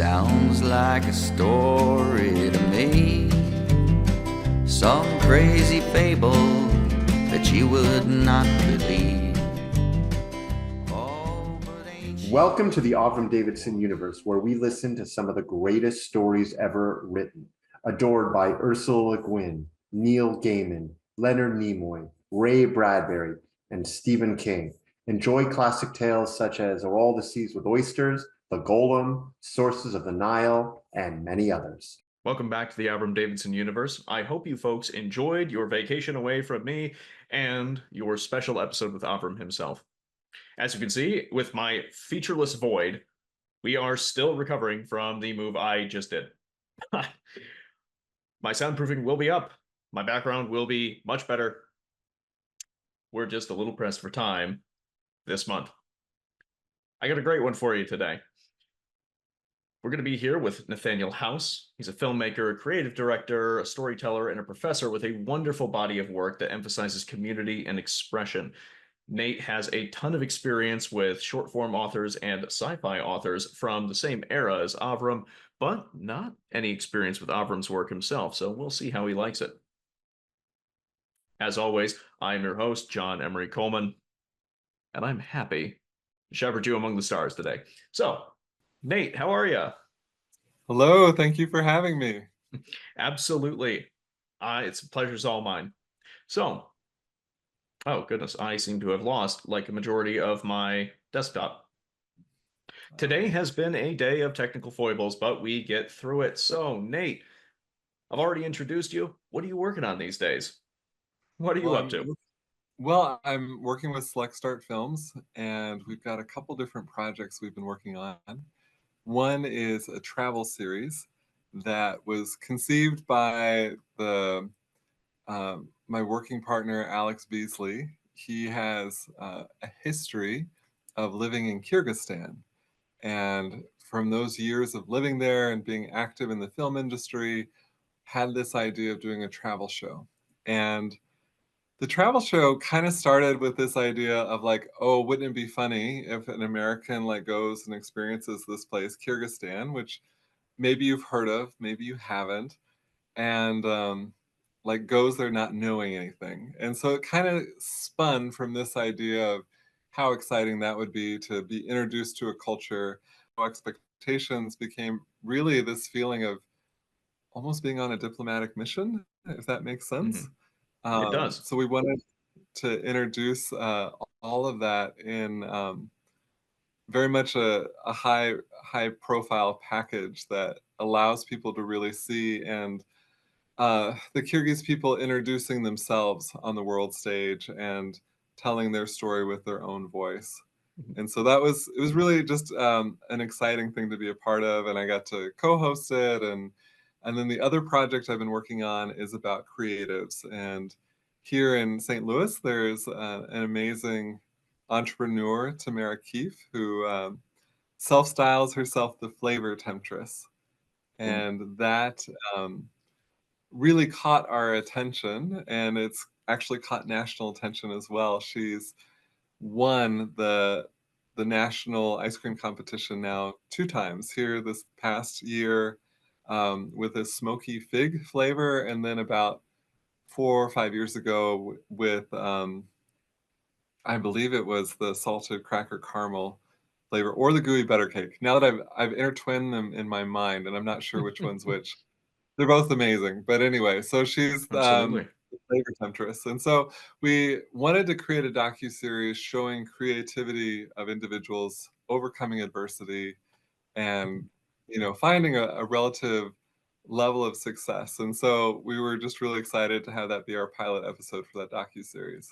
sounds like a story to me, some crazy fable that you would not believe. Oh, but ain't she... Welcome to the Avram Davidson universe, where we listen to some of the greatest stories ever written, adored by Ursula Le Guin, Neil Gaiman, Leonard Nimoy, Ray Bradbury, and Stephen King. Enjoy classic tales such as Are All the Seas with Oysters, The Golem, Sources of the Nile, and many others. Welcome back to the Avram Davidson universe. I hope you folks enjoyed your vacation away from me and your special episode with Avram himself. As you can see, with my featureless void, we are still recovering from the move I just did. My soundproofing will be up. My background will be much better. We're just a little pressed for time this month. I got a great one for you today. We're going to be here with Nathanial House. He's a filmmaker, a creative director, a storyteller, and a professor with a wonderful body of work that emphasizes community and expression. Nate has a ton of experience with short-form authors and sci-fi authors from the same era as Avram, but not any experience with Avram's work himself, so we'll see how he likes it. As always, I'm your host, John Emery Coleman, and I'm happy to shepherd you among the stars today. So, Nate, how are you? Hello, thank you for having me. Absolutely. It's a pleasure's all mine. So, oh goodness, I seem to have lost like a majority of my desktop. Today has been a day of technical foibles, but we get through it. So, Nate, I've already introduced you. What are you working on these days? What are you up to? Well, I'm working with Select Start Films, and we've got a couple different projects we've been working on. One is a travel series that was conceived by my working partner, Alex Beasley. He has a history of living in Kyrgyzstan. And from those years of living there and being active in the film industry, had this idea of doing a travel show. And the travel show kind of started with this idea of like, oh, wouldn't it be funny if an American like goes and experiences this place, Kyrgyzstan, which maybe you've heard of, maybe you haven't, and like goes there not knowing anything. And so it kind of spun from this idea of how exciting that would be to be introduced to a culture. Expectations became really this feeling of almost being on a diplomatic mission, if that makes sense. Mm-hmm. It does. So we wanted to introduce all of that in very much a high profile package that allows people to really see, and the Kyrgyz people introducing themselves on the world stage and telling their story with their own voice. And so it was really just an exciting thing to be a part of, and I got to co-host it. And then the other project I've been working on is about creatives. And here in St. Louis, there's an amazing entrepreneur, Tamara Keefe, who self-styles herself the flavor temptress. And that really caught our attention, and it's actually caught national attention as well. She's won the national ice cream competition now 2 times, here this past year with a smoky fig flavor, and then about 4 or 5 years ago with I believe it was the salted cracker caramel flavor or the gooey butter cake. Now that I've intertwined them in my mind, and I'm not sure which one's which. They're both amazing. But anyway, so she's Absolutely. the flavor temptress. And so we wanted to create a docuseries showing creativity of individuals overcoming adversity and, finding a relative level of success. And so we were just really excited to have that be our pilot episode for that docuseries.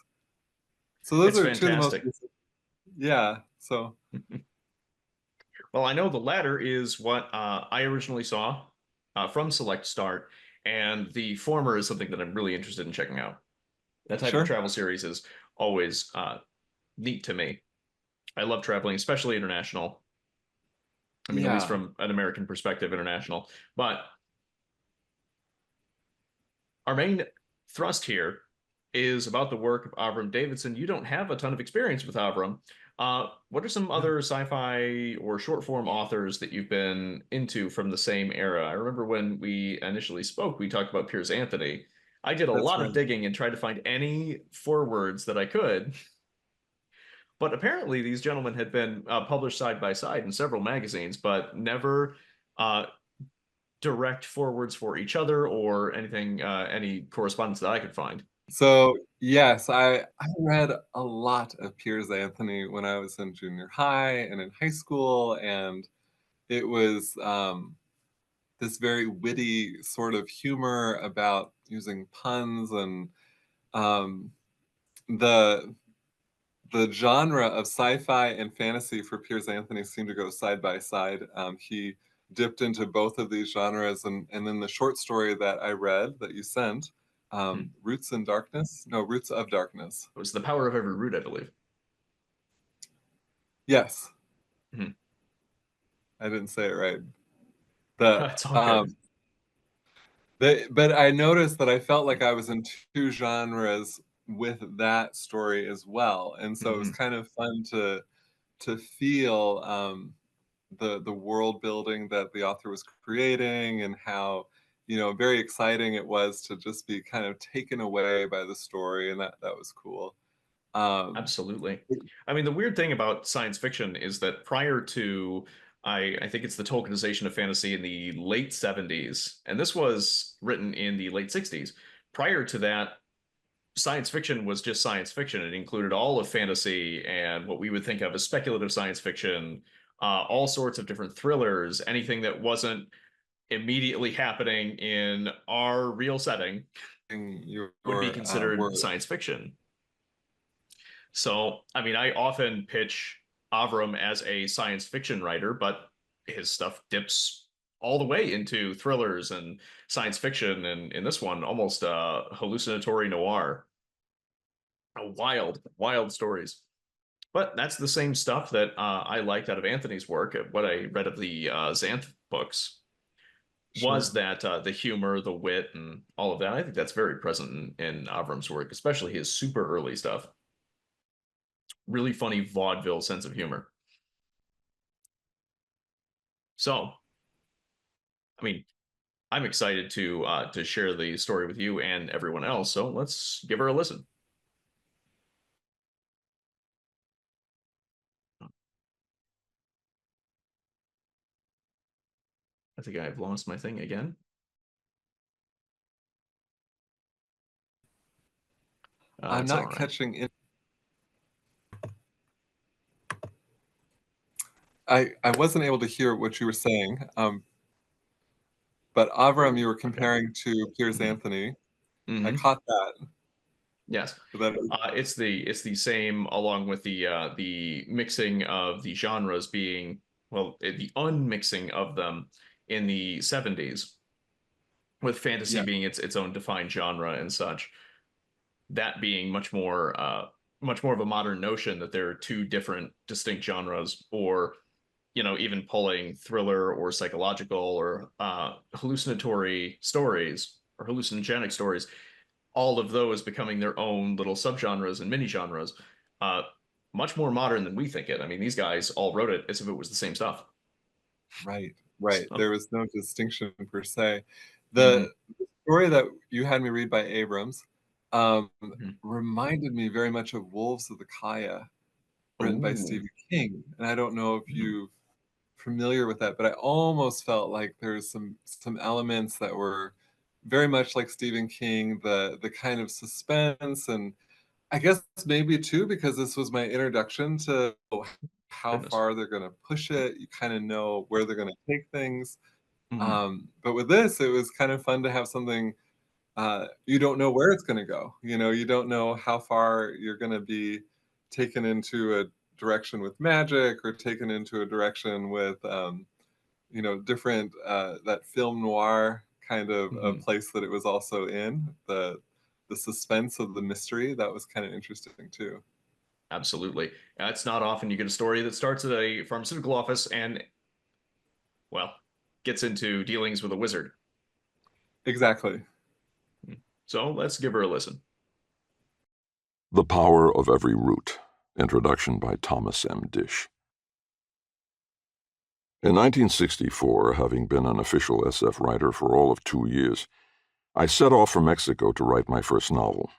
So those It's are two of the most fantastic. Yeah. So Well, I know the latter is what I originally saw from Select Start, and the former is something that I'm really interested in checking out. That type sure. of travel series is always neat to me. I love traveling, especially international. I mean, at least Yeah. from an American perspective, international. But our main thrust here is about the work of Avram Davidson. You don't have a ton of experience with Avram, What are some other sci-fi or short form authors that you've been into from the same era? I remember when we initially spoke, we talked about Piers Anthony. I did a That's lot of right. digging and tried to find any forewords that I could, but apparently these gentlemen had been published side by side in several magazines, but never uh, direct forwards for each other or anything, any correspondence that I could find. So yes, I read a lot of Piers Anthony when I was in junior high and in high school, and it was this very witty sort of humor about using puns, and um, the the genre of sci-fi and fantasy for Piers Anthony seemed to go side by side. He dipped into both of these genres, and then the short story that I read that you sent, Roots in Darkness, no, Roots of Darkness. It was The Power of Every Root, I believe. Yes, Mhm. I didn't say it right. The It's all good. but I noticed that I felt like I was in two genres with that story as well, and so it was Mhm. kind of fun to feel the world building that the author was creating, and how, very exciting it was to just be kind of taken away by the story, and that was cool. Um, Absolutely. I mean, the weird thing about science fiction is that prior to, I think it's the tokenization of fantasy in the late 70s, and this was written in the late 60s. Prior to that, science fiction was just science fiction. It included all of fantasy and what we would think of as speculative science fiction, all sorts of different thrillers, anything that wasn't immediately happening in our real setting your would be considered word. science fiction. So, I mean, I often pitch Avram as a science fiction writer, but his stuff dips all the way into thrillers and science fiction, and in this one, almost hallucinatory noir. Wild, wild stories. But that's the same stuff that I liked out of Anthony's work. What I read of the Xanth books was Sure. that the humor, the wit, and all of that. I think that's very present in Avram's work, especially his super early stuff. Really funny vaudeville sense of humor. So, I mean, I'm excited to share the story with you and everyone else. So let's give her a listen. I think I've lost my thing again. I'm It's all not right. catching it. I wasn't able to hear what you were saying, but Avram, Oh, you were okay. comparing to Piers hmm Anthony. I hmm caught that. Yes. But that It's the same, along with the mixing of the genres being, well, the unmixing of them in the 70s, with fantasy yeah, being its own defined genre and such. That being much more of a modern notion that there are two different distinct genres, or even pulling thriller or psychological or hallucinatory stories or hallucinogenic stories, all of those becoming their own little subgenres and mini genres. Uh, Much more modern than we think it. I mean, these guys all wrote it as if it was the same stuff. right, right. So, There was no distinction per se. mhm, The story that you had me read by Abrams um, mhm. reminded me very much of Wolves of the Kaya, written by Oh, Stephen King. And I don't know if mhm, you're familiar with that, but I almost felt like there's some elements that were very much like Stephen King, the kind of suspense, and I guess maybe too because this was my introduction to how goodness. far they're going to push it. You kind of know where they're going to take things. Mhm, But with this, it was kind of fun to have something you don't know where it's going to go. You don't know how far you're going to be taken into a direction with magic, or taken into a direction with different that film noir kind of a mhm. place that it was also in, the suspense of the mystery that was kind of interesting too. Absolutely. It's not often you get a story that starts at a pharmaceutical office and, well, gets into dealings with a wizard. Exactly. So let's give her a listen. The Power of Every Root Introduction by Thomas M. Dish. In 1964, having been an official SF writer for all of 2 years, I set off for Mexico to write my first novel.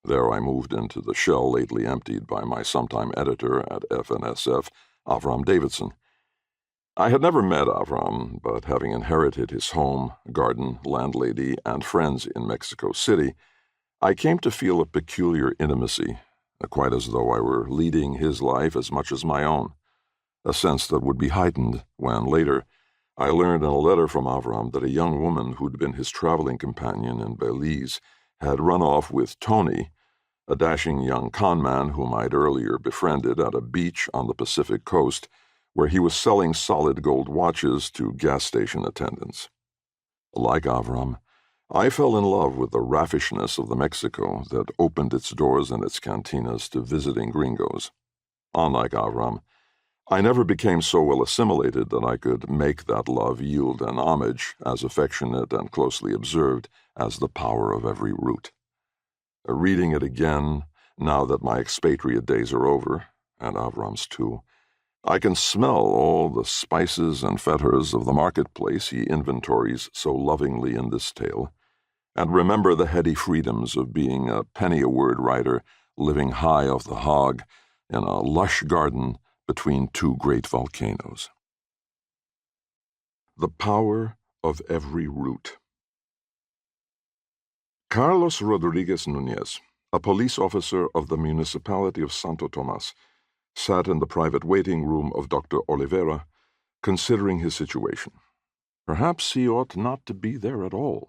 There I moved into the shell lately emptied by my sometime editor at F&SF, Avram Davidson. I had never met Avram, but having inherited his home, garden, landlady, and friends in Mexico City, I came to feel a peculiar intimacy, quite as though I were leading his life as much as my own, a sense that would be heightened when, later, I learned in a letter from Avram that a young woman who'd been his traveling companion in Belize had run off with Tony, a dashing young conman whom I'd earlier befriended at a beach on the Pacific coast where he was selling solid gold watches to gas station attendants. Like Avram, I fell in love with the raffishness of the Mexico that opened its doors and its cantinas to visiting gringos. Unlike Avram, I never became so well assimilated that I could make that love yield an homage as affectionate and closely observed as the power of every root. Reading it again, now that my expatriate days are over, and Avram's too, I can smell all the spices and fetters of the marketplace he inventories so lovingly in this tale, and remember the heady freedoms of being a penny-a-word writer living high off the hog in a lush garden between two great volcanoes. The power of every root. Carlos Rodriguez Nunez, a police officer of the municipality of Santo Tomas, sat in the private waiting room of Dr. Oliveira, considering his situation. Perhaps he ought not to be there at all.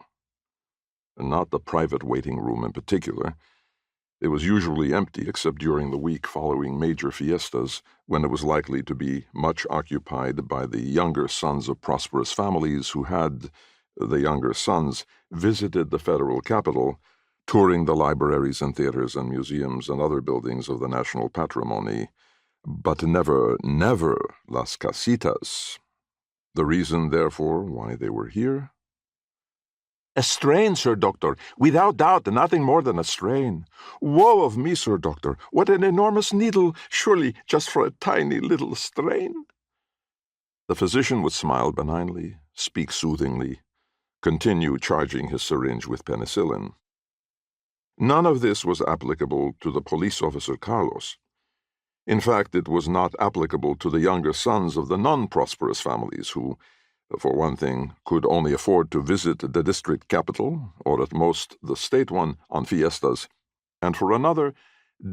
Not the private waiting room in particular. It was usually empty except during the week following major fiestas, when it was likely to be much occupied by the younger sons of prosperous families who had, the younger sons, visited the federal capital, touring the libraries and theaters and museums and other buildings of the national patrimony, but never las casitas. The reason, therefore, why they were here? A strain, Sir Doctor. Without doubt, nothing more than a strain. Woe of me, Sir Doctor. What an enormous needle, surely just for a tiny little strain. The physician would smile benignly, speak soothingly, continue charging his syringe with penicillin. None of this was applicable to the police officer Carlos. In fact, it was not applicable to the younger sons of the non-prosperous families who, for one thing, could only afford to visit the district capital, or at most the state one, on fiestas, and for another,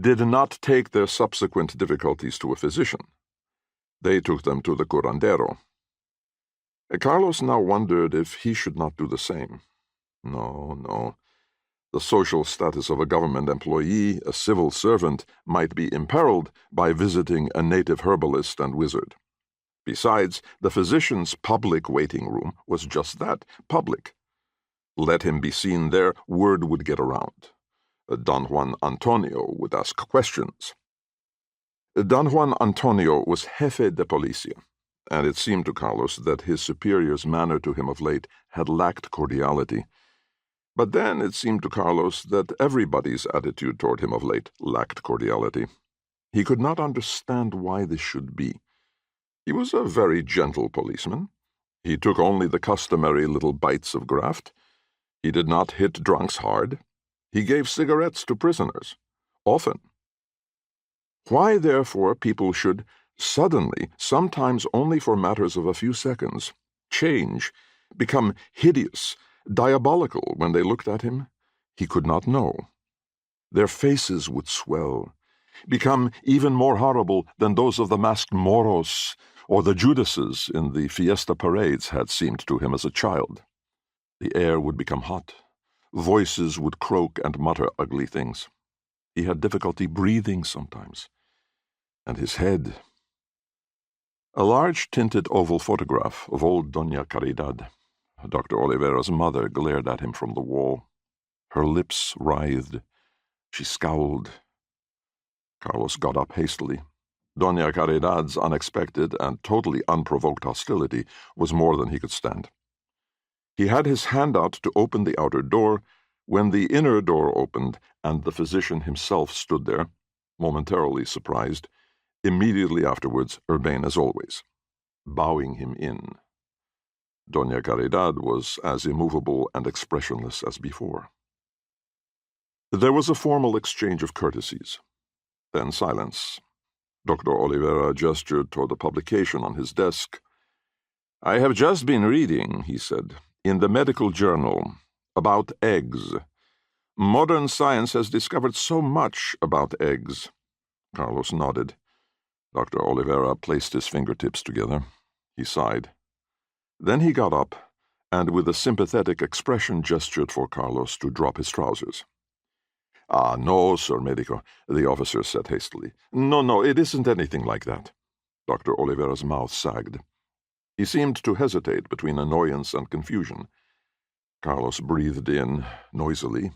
did not take their subsequent difficulties to a physician. They took them to the curandero. Carlos now wondered if he should not do the same. No. The social status of a government employee, a civil servant, might be imperiled by visiting a native herbalist and wizard. Besides, the physician's public waiting room was just that, public. Let him be seen there, word would get around. Don Juan Antonio would ask questions. Don Juan Antonio was jefe de policia, and it seemed to Carlos that his superior's manner to him of late had lacked cordiality. But then it seemed to Carlos that everybody's attitude toward him of late lacked cordiality. He could not understand why this should be. He was a very gentle policeman. He took only the customary little bites of graft. He did not hit drunks hard. He gave cigarettes to prisoners, often. Why, therefore, people should suddenly, sometimes only for matters of a few seconds, change, become hideous, diabolical when they looked at him, he could not know. Their faces would swell, become even more horrible than those of the masked Moros or the Judases in the fiesta parades had seemed to him as a child. The air would become hot. Voices would croak and mutter ugly things. He had difficulty breathing sometimes. And his head. A large tinted oval photograph of old Doña Caridad, Dr. Oliveira's mother, glared at him from the wall. Her lips writhed. She scowled. Carlos got up hastily. Doña Caridad's unexpected and totally unprovoked hostility was more than he could stand. He had his hand out to open the outer door when the inner door opened and the physician himself stood there, momentarily surprised, immediately afterwards urbane as always, bowing him in. Doña Caridad was as immovable and expressionless as before. There was a formal exchange of courtesies, then silence. Dr. Oliveira gestured toward the publication on his desk. "I have just been reading," he said, "in the medical journal about eggs. Modern science has discovered so much about eggs." Carlos nodded. Dr. Oliveira placed his fingertips together. He sighed. Then he got up and, with a sympathetic expression, gestured for Carlos to drop his trousers. "Ah, no, Sir Medico," the officer said hastily. No, it isn't anything like that." Dr. Oliveira's mouth sagged. He seemed to hesitate between annoyance and confusion. Carlos breathed in noisily,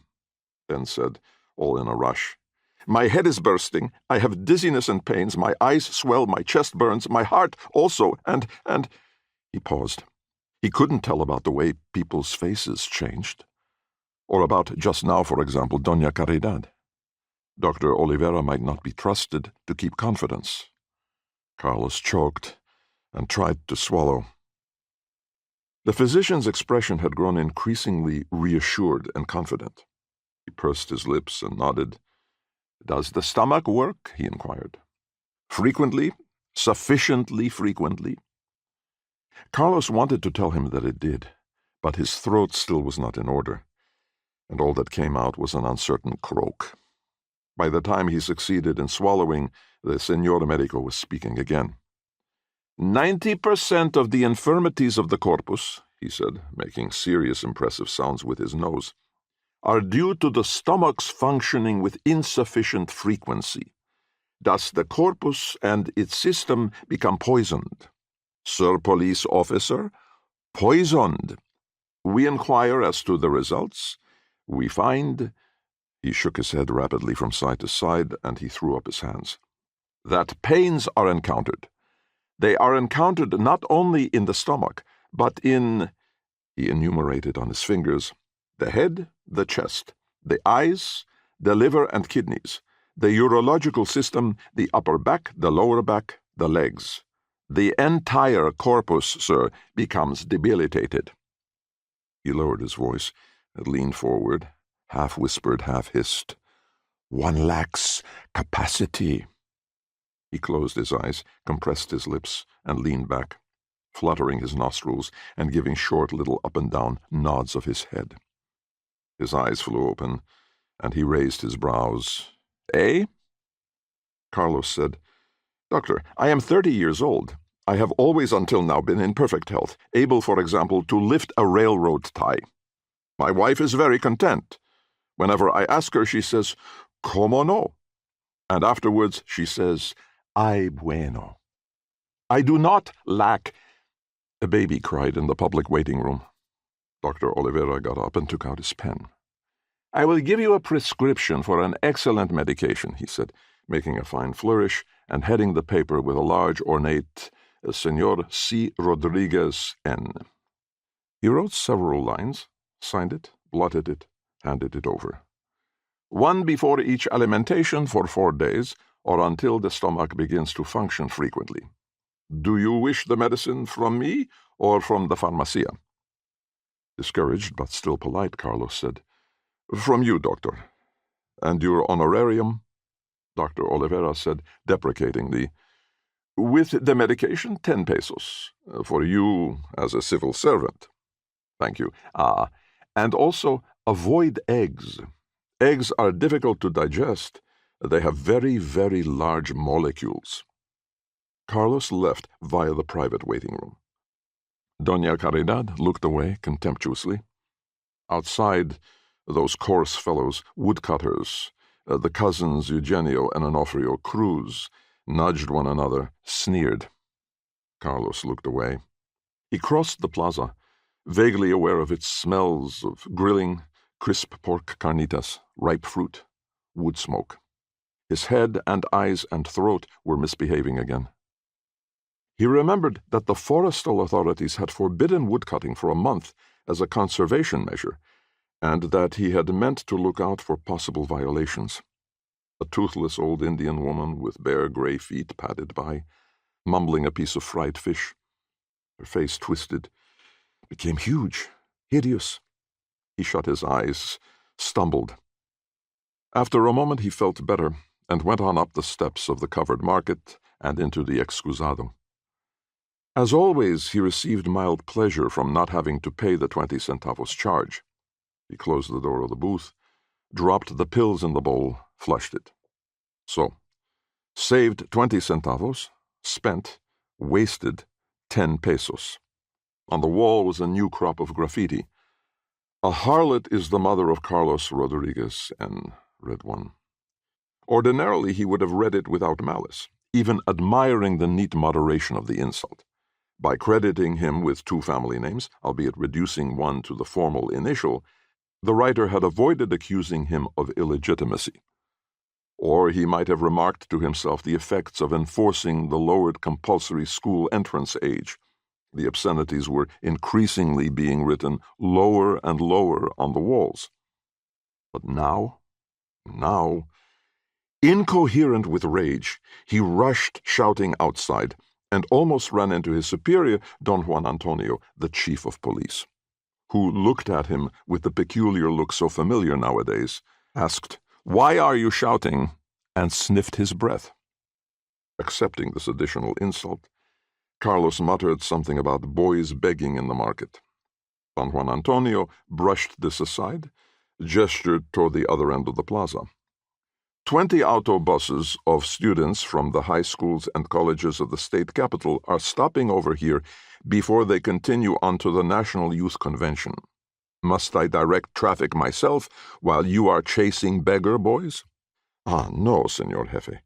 then said, all in a rush, "My head is bursting. I have dizziness and pains. My eyes swell. My chest burns. My heart also. And... He paused. He couldn't tell about the way people's faces changed. Or about just now, for example, Doña Caridad. Dr. Oliveira might not be trusted to keep confidence. Carlos choked and tried to swallow. The physician's expression had grown increasingly reassured and confident. He pursed his lips and nodded. "Does the stomach work?" he inquired. "Frequently? Sufficiently frequently?" Carlos wanted to tell him that it did, but his throat still was not in order, and all that came out was an uncertain croak. By the time he succeeded in swallowing, the Señor Medico was speaking again. 90% of the infirmities of the corpus," he said, making serious impressive sounds with his nose, "are due to the stomach's functioning with insufficient frequency. Thus the corpus and its system become poisoned. Sir Police Officer, poisoned. We inquire as to the results. We find—" He shook his head rapidly from side to side, and he threw up his hands. "That pains are encountered. They are encountered not only in the stomach, but in—" he enumerated on his fingers, "the head, the chest, the eyes, the liver and kidneys, the urological system, the upper back, the lower back, the legs. The entire corpus, sir, becomes debilitated." He lowered his voice and leaned forward, half whispered, half hissed. "One lacks capacity." He closed his eyes, compressed his lips, and leaned back, fluttering his nostrils and giving short little up-and-down nods of his head. His eyes flew open, and he raised his brows. "Eh?" Carlos said, "Doctor, I am 30 years old. I have always until now been in perfect health, able, for example, to lift a railroad tie. My wife is very content. Whenever I ask her, she says, 'Como no?' And afterwards she says, 'Ay bueno.' I do not lack—" A baby cried in the public waiting room. Dr. Oliveira got up and took out his pen. "I will give you a prescription for an excellent medication," he said, making a fine flourish and heading the paper with a large, ornate Señor C. Rodriguez, N. He wrote several lines, signed it, blotted it, handed it over. "One before each alimentation for 4 days, or until the stomach begins to function frequently. Do you wish the medicine from me or from the pharmacia?" Discouraged but still polite, Carlos said, "From you, doctor. And your honorarium?" Dr. Oliveira said deprecatingly, "With the medication, 10 pesos. For you as a civil servant." "Thank you. And also avoid eggs. Eggs are difficult to digest. They have very, very large molecules." Carlos left via the private waiting room. Doña Caridad looked away contemptuously. Outside, those coarse fellows, woodcutters, the cousins Eugenio and Onofrio Cruz, nudged one another, sneered. Carlos looked away. He crossed the plaza, vaguely aware of its smells of grilling, crisp pork carnitas, ripe fruit, wood smoke. His head and eyes and throat were misbehaving again. He remembered that the forestal authorities had forbidden woodcutting for a month as a conservation measure, and that he had meant to look out for possible violations. A toothless old Indian woman with bare gray feet padded by, mumbling a piece of fried fish. Her face twisted, became huge, hideous. He shut his eyes, stumbled. After a moment he felt better and went on up the steps of the covered market and into the excusado. As always, he received mild pleasure from not having to pay the 20 centavos charge. He closed the door of the booth, dropped the pills in the bowl, flushed it. So, saved 20 centavos, spent, wasted 10 pesos. On the wall was a new crop of graffiti. "A harlot is the mother of Carlos Rodriguez," and read one. Ordinarily, he would have read it without malice, even admiring the neat moderation of the insult. By crediting him with 2 family names, albeit reducing one to the formal initial, the writer had avoided accusing him of illegitimacy. Or he might have remarked to himself the effects of enforcing the lowered compulsory school entrance age. The obscenities were increasingly being written lower and lower on the walls. But now, incoherent with rage, he rushed shouting outside and almost ran into his superior, Don Juan Antonio, the chief of police, who looked at him with the peculiar look so familiar nowadays, asked, "Why are you shouting?" and sniffed his breath. Accepting this additional insult, Carlos muttered something about boys begging in the market. Don Juan Antonio brushed this aside, gestured toward the other end of the plaza. 20 auto buses of students from the high schools and colleges of the state capital are stopping over here before they continue on to the National Youth Convention. Must I direct traffic myself while you are chasing beggar boys? Ah, no, Senor Jefe.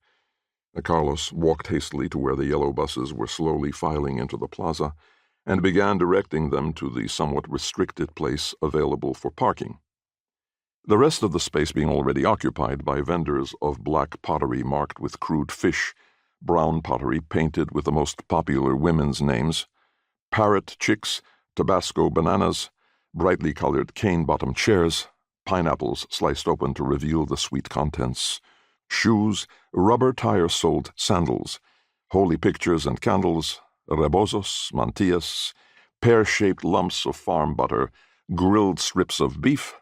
Carlos walked hastily to where the yellow buses were slowly filing into the plaza and began directing them to the somewhat restricted place available for parking. The rest of the space being already occupied by vendors of black pottery marked with crude fish, brown pottery painted with the most popular women's names, parrot chicks, Tabasco bananas, brightly colored cane-bottom chairs, pineapples sliced open to reveal the sweet contents, shoes, rubber tire-soled sandals, holy pictures and candles, rebozos, mantillas, pear-shaped lumps of farm butter, grilled strips of beef,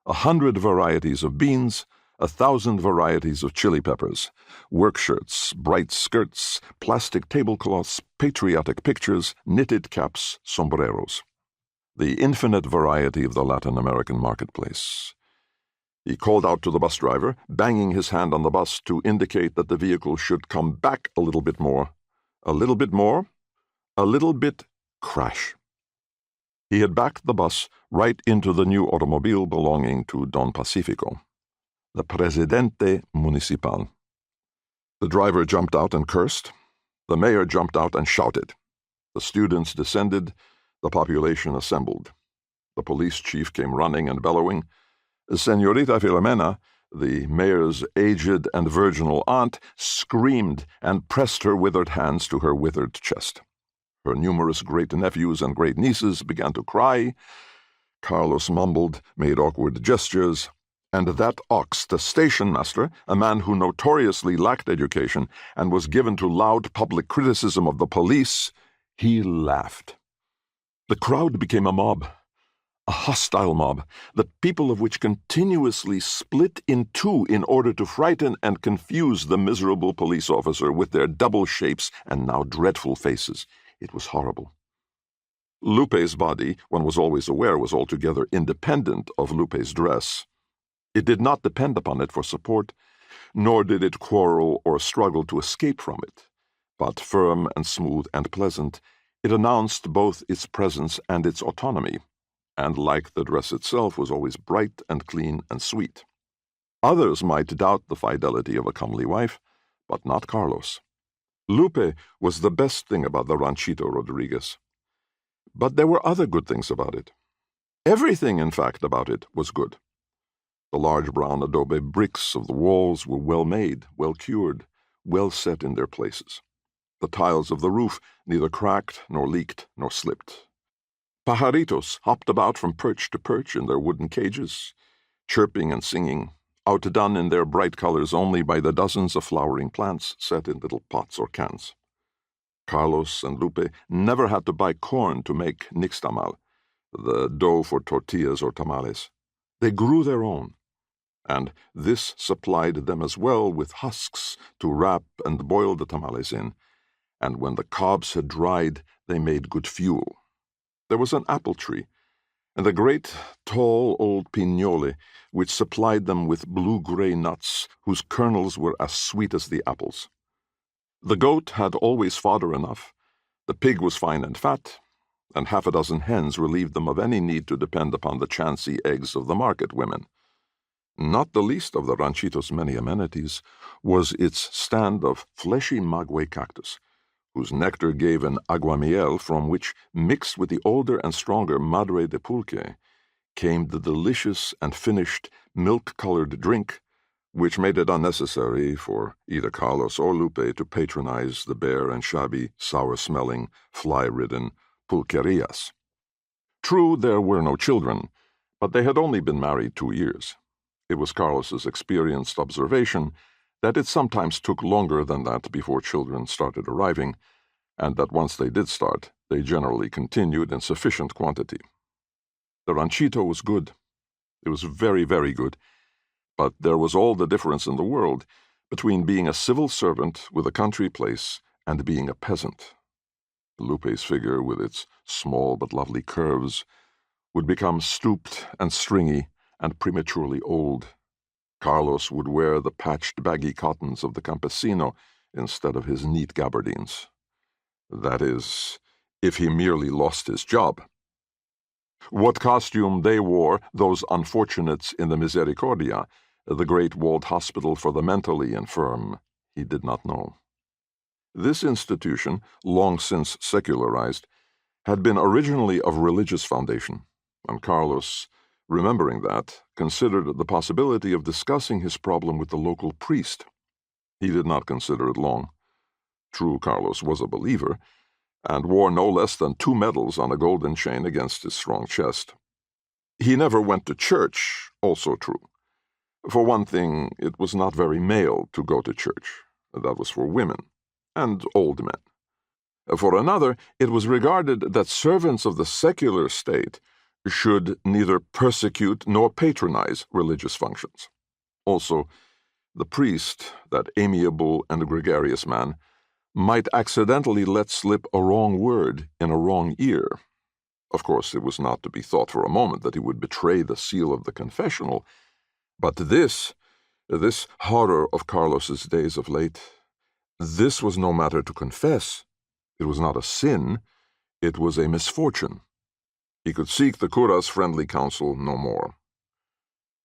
100 varieties of beans, 1,000 varieties of chili peppers, work shirts, bright skirts, plastic tablecloths, patriotic pictures, knitted caps, sombreros. The infinite variety of the Latin American marketplace. He called out to the bus driver, banging his hand on the bus to indicate that the vehicle should come back a little bit more. A little bit more. A little bit crash. He had backed the bus right into the new automobile belonging to Don Pacifico, the Presidente Municipal. The driver jumped out and cursed. The mayor jumped out and shouted. The students descended. The population assembled. The police chief came running and bellowing. Senorita Filomena, the mayor's aged and virginal aunt, screamed and pressed her withered hands to her withered chest. Her numerous great-nephews and great-nieces began to cry. Carlos mumbled, made awkward gestures, and that ox, the station-master, a man who notoriously lacked education and was given to loud public criticism of the police, he laughed. The crowd became a mob. A hostile mob, the people of which continuously split in two in order to frighten and confuse the miserable police officer with their double shapes and now dreadful faces. It was horrible. Lupe's body, one was always aware, was altogether independent of Lupe's dress. It did not depend upon it for support, nor did it quarrel or struggle to escape from it. But firm and smooth and pleasant, it announced both its presence and its autonomy, and like the dress itself was always bright and clean and sweet. Others might doubt the fidelity of a comely wife, but not Carlos. Lupe was the best thing about the Ranchito Rodriguez. But there were other good things about it. Everything, in fact, about it was good. The large brown adobe bricks of the walls were well made, well cured, well set in their places. The tiles of the roof neither cracked, nor leaked, nor slipped. Pajaritos hopped about from perch to perch in their wooden cages, chirping and singing, outdone in their bright colors only by the dozens of flowering plants set in little pots or cans. Carlos and Lupe never had to buy corn to make nixtamal, the dough for tortillas or tamales. They grew their own, and this supplied them as well with husks to wrap and boil the tamales in, and when the cobs had dried, they made good fuel. There was an apple tree, and a great, tall old pignole, which supplied them with blue-gray nuts whose kernels were as sweet as the apples. The goat had always fodder enough, the pig was fine and fat, and half a dozen hens relieved them of any need to depend upon the chancy eggs of the market women. Not the least of the ranchito's many amenities was its stand of fleshy maguey cactus, whose nectar gave an aguamiel from which, mixed with the older and stronger madre de pulque, came the delicious and finished milk-colored drink which made it unnecessary for either Carlos or Lupe to patronize the bare and shabby, sour-smelling, fly-ridden pulquerias. True, there were no children, but they had only been married 2 years. It was Carlos's experienced observation that it sometimes took longer than that before children started arriving, and that once they did start, they generally continued in sufficient quantity. The ranchito was good. It was very, very good, but there was all the difference in the world between being a civil servant with a country place and being a peasant. Lupe's figure, with its small but lovely curves, would become stooped and stringy and prematurely old. Carlos would wear the patched baggy cottons of the campesino instead of his neat gabardines. That is, if he merely lost his job. What costume they wore, those unfortunates in the Misericordia, the great walled hospital for the mentally infirm, he did not know. This institution, long since secularized, had been originally of religious foundation, and Carlos, remembering that, considered the possibility of discussing his problem with the local priest. He did not consider it long. True, Carlos was a believer, and wore no less than 2 medals on a golden chain against his strong chest. He never went to church, also true. For one thing, it was not very male to go to church. That was for women, and old men. For another, it was regarded that servants of the secular state should neither persecute nor patronize religious functions. Also, the priest, that amiable and gregarious man, might accidentally let slip a wrong word in a wrong ear. Of course, it was not to be thought for a moment that he would betray the seal of the confessional, but this horror of Carlos's days of late, this was no matter to confess. It was not a sin, it was a misfortune. He could seek the cura's friendly counsel no more.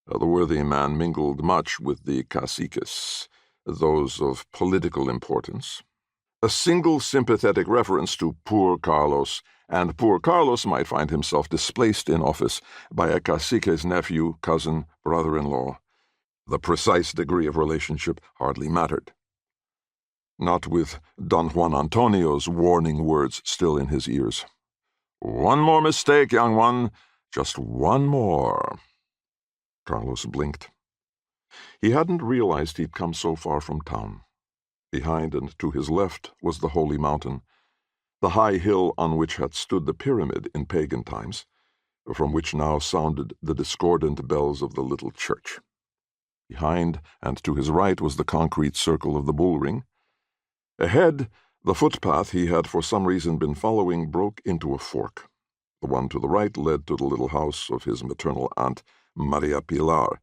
The worthy man mingled much with the caciques, those of political importance. A single sympathetic reference to poor Carlos, and poor Carlos might find himself displaced in office by a cacique's nephew, cousin, brother-in-law. The precise degree of relationship hardly mattered. Not with Don Juan Antonio's warning words still in his ears. "One more mistake, young one. Just one more." Carlos blinked. He hadn't realized he'd come so far from town. Behind and to his left was the Holy Mountain, the high hill on which had stood the pyramid in pagan times, from which now sounded the discordant bells of the little church. Behind and to his right was the concrete circle of the bullring. Ahead, the footpath he had for some reason been following broke into a fork. The one to the right led to the little house of his maternal aunt, Maria Pilar,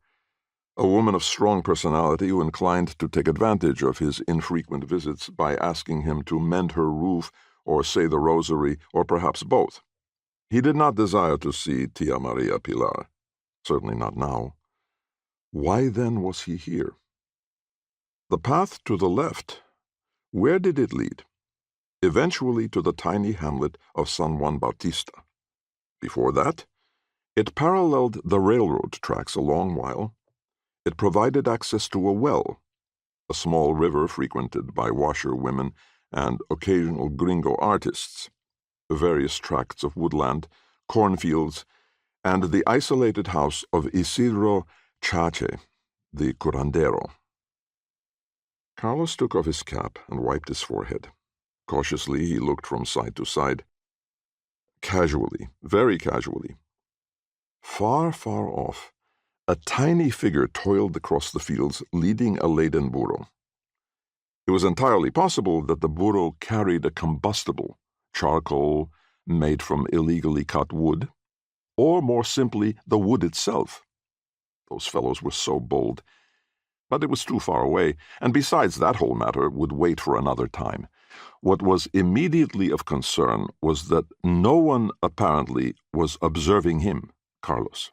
a woman of strong personality who inclined to take advantage of his infrequent visits by asking him to mend her roof or say the rosary, or perhaps both. He did not desire to see Tia Maria Pilar, certainly not now. Why then was he here? The path to the left, where did it lead? Eventually to the tiny hamlet of San Juan Bautista. Before that, it paralleled the railroad tracks a long while. It provided access to a well, a small river frequented by washerwomen and occasional gringo artists, various tracts of woodland, cornfields, and the isolated house of Isidro Chache, the curandero. Carlos took off his cap and wiped his forehead. Cautiously, he looked from side to side. Casually, very casually. Far, far off, a tiny figure toiled across the fields, leading a laden burro. It was entirely possible that the burro carried a combustible, charcoal made from illegally cut wood, or more simply, the wood itself. Those fellows were so bold. But it was too far away, and besides, that whole matter would wait for another time. What was immediately of concern was that no one apparently was observing him, Carlos.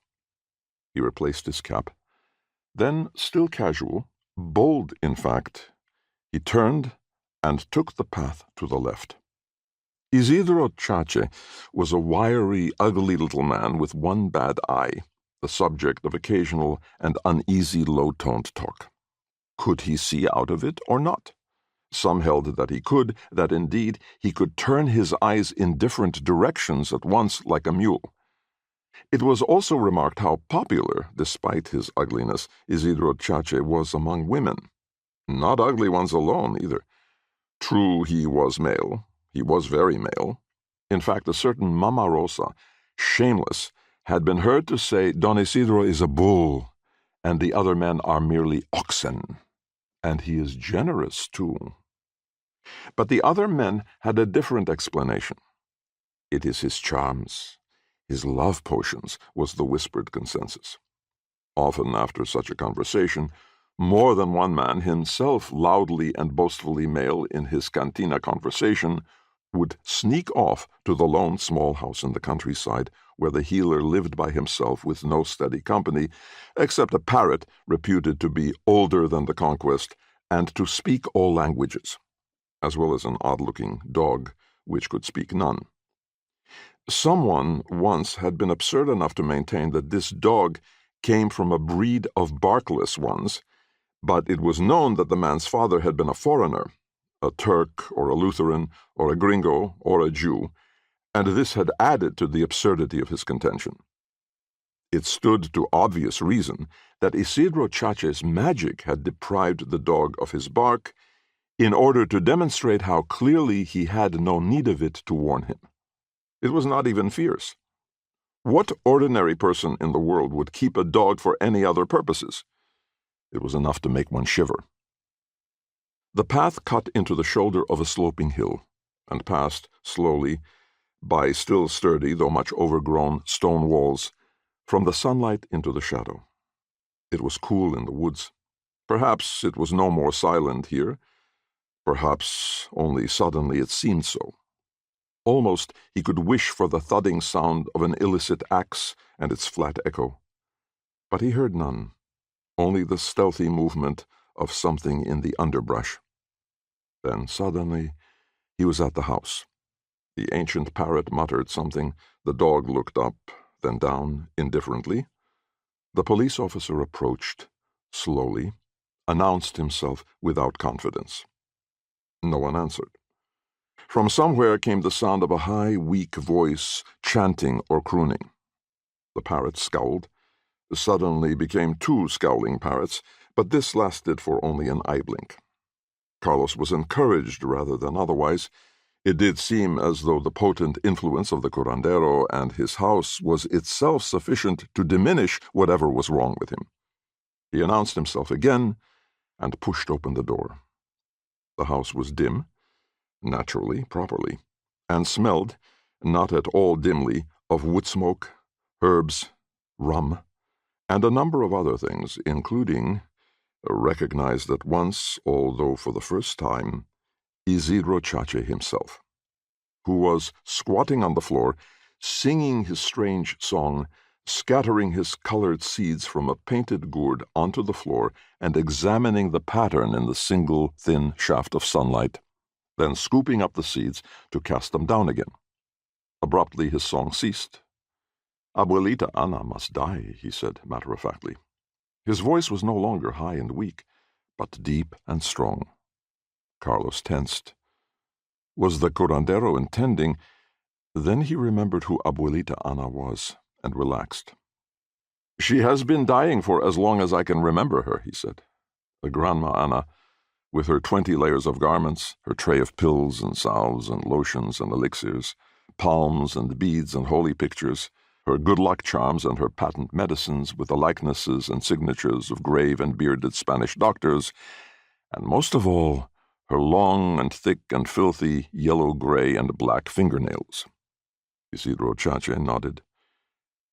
He replaced his cap. Then, still casual, bold in fact, he turned and took the path to the left. Isidro Chache was a wiry, ugly little man with one bad eye, the subject of occasional and uneasy low-toned talk. Could he see out of it or not? Some held that he could, that indeed he could turn his eyes in different directions at once like a mule. It was also remarked how popular, despite his ugliness, Isidro Chache was among women. Not ugly ones alone, either. True, he was male. He was very male. In fact, a certain Mama Rosa, shameless, had been heard to say, Don Isidro is a bull, and the other men are merely oxen. And he is generous, too. But the other men had a different explanation. It is his charms, his love potions, was the whispered consensus. Often after such a conversation, more than one man, himself loudly and boastfully male in his cantina conversation, would sneak off to the lone small house in the countryside where the healer lived by himself with no steady company, except a parrot reputed to be older than the conquest and to speak all languages, as well as an odd-looking dog which could speak none. Someone once had been absurd enough to maintain that this dog came from a breed of barkless ones, but it was known that the man's father had been a foreigner, a Turk or a Lutheran or a gringo or a Jew, and this had added to the absurdity of his contention. It stood to obvious reason that Isidro Chache's magic had deprived the dog of his bark in order to demonstrate how clearly he had no need of it to warn him. It was not even fierce. What ordinary person in the world would keep a dog for any other purposes? It was enough to make one shiver. The path cut into the shoulder of a sloping hill, and passed, slowly, by still sturdy, though much overgrown, stone walls, from the sunlight into the shadow. It was cool in the woods. Perhaps it was no more silent here. Perhaps only suddenly it seemed so. Almost he could wish for the thudding sound of an illicit axe and its flat echo. But he heard none, only the stealthy movement of something in the underbrush. Then suddenly he was at the house. The ancient parrot muttered something. The dog looked up, then down, indifferently. The police officer approached, slowly, announced himself without confidence. No one answered. From somewhere came the sound of a high, weak voice, chanting or crooning. The parrot scowled. Suddenly became two scowling parrots, but this lasted for only an eye blink. Carlos was encouraged rather than otherwise. It did seem as though the potent influence of the curandero and his house was itself sufficient to diminish whatever was wrong with him. He announced himself again and pushed open the door. The house was dim, naturally, properly, and smelled, not at all dimly, of wood smoke, herbs, rum, and a number of other things, including, recognized at once, although for the first time, Isidro Chache himself, who was squatting on the floor, singing his strange song, scattering his colored seeds from a painted gourd onto the floor and examining the pattern in the single thin shaft of sunlight, then scooping up the seeds to cast them down again. Abruptly his song ceased. Abuelita Ana must die, he said matter-of-factly. His voice was no longer high and weak, but deep and strong. Carlos tensed. Was the curandero intending? Then he remembered who Abuelita Ana was, and relaxed. "She has been dying for as long as I can remember her," he said. Grandma Anna, with her 20 layers of garments, her tray of pills and salves and lotions and elixirs, palms and beads and holy pictures, her good luck charms and her patent medicines with the likenesses and signatures of grave and bearded Spanish doctors, and most of all, her long and thick and filthy yellow, gray, and black fingernails. Isidro Chache nodded.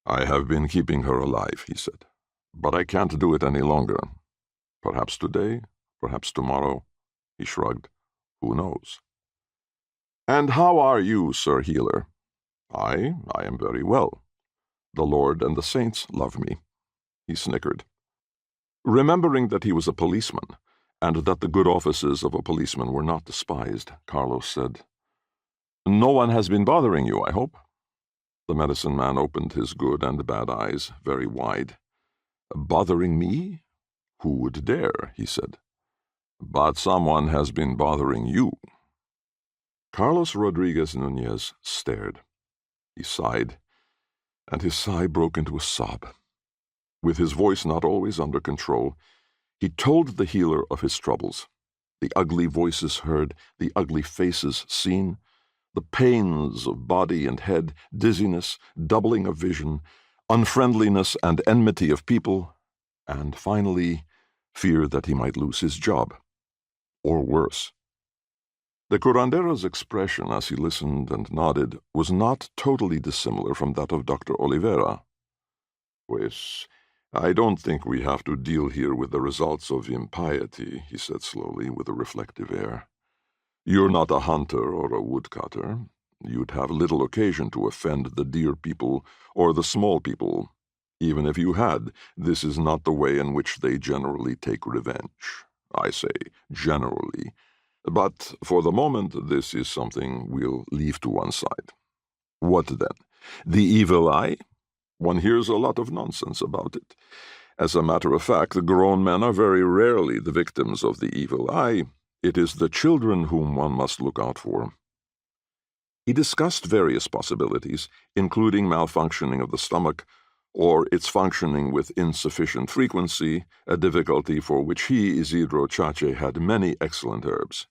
"I have been keeping her alive," he said, "but I can't do it any longer. Perhaps today, perhaps tomorrow." He shrugged. "Who knows?" "And how are you, Sir Healer?" I am very well. The Lord and the saints love me." He snickered. Remembering that he was a policeman, and that the good offices of a policeman were not despised, Carlos said, "No one has been bothering you, I hope?" The medicine man opened his good and bad eyes very wide. "Bothering me? Who would dare?" he said. "But someone has been bothering you." Carlos Rodriguez Nunez stared. He sighed, and his sigh broke into a sob. With his voice not always under control, he told the healer of his troubles, the ugly voices heard, the ugly faces seen, the pains of body and head, dizziness, doubling of vision, unfriendliness and enmity of people, and finally, fear that he might lose his job, or worse. The curandero's expression as he listened and nodded was not totally dissimilar from that of Dr. Oliveira. "Pues, I don't think we have to deal here with the results of impiety," he said slowly, with a reflective air. "You're not a hunter or a woodcutter. You'd have little occasion to offend the deer people or the small people. Even if you had, this is not the way in which they generally take revenge. I say generally. But for the moment, this is something we'll leave to one side. What then? The evil eye? One hears a lot of nonsense about it. As a matter of fact, the grown men are very rarely the victims of the evil eye. It is the children whom one must look out for." He discussed various possibilities, including malfunctioning of the stomach, or its functioning with insufficient frequency, a difficulty for which he, Isidro Chache, had many excellent herbs.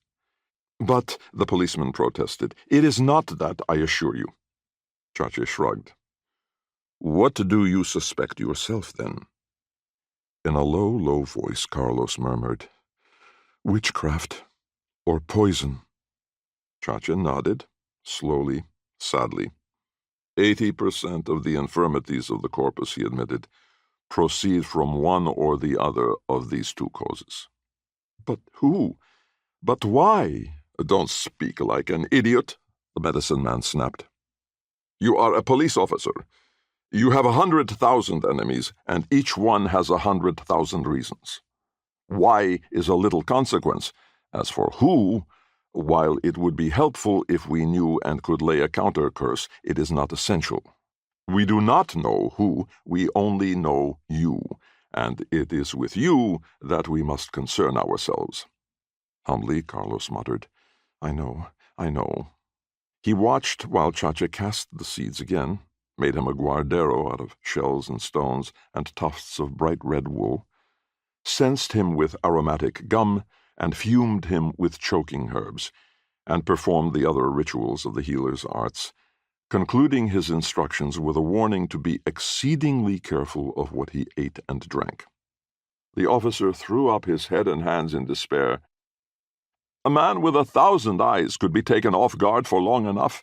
"But," the policeman protested, "it is not that, I assure you." Chache shrugged. "What do you suspect yourself, then?" In a low, low voice, Carlos murmured, "Witchcraft or poison." Chache nodded, slowly, sadly. 80% of the infirmities of the corpus, he admitted, proceed from one or the other of these two causes. "But who? But why?" "Don't speak like an idiot," the medicine man snapped. "You are a police officer. You have 100,000 enemies, and each one has 100,000 reasons. Why is a little consequence. As for who, while it would be helpful if we knew and could lay a counter-curse, it is not essential. We do not know who, we only know you, and it is with you that we must concern ourselves." Humbly, Carlos muttered, I know. He watched while Chache cast the seeds again, made him a guardero out of shells and stones and tufts of bright red wool, censed him with aromatic gum, and fumed him with choking herbs, and performed the other rituals of the healer's arts, concluding his instructions with a warning to be exceedingly careful of what he ate and drank. The officer threw up his head and hands in despair. "A man with 1,000 eyes could be taken off guard for long enough.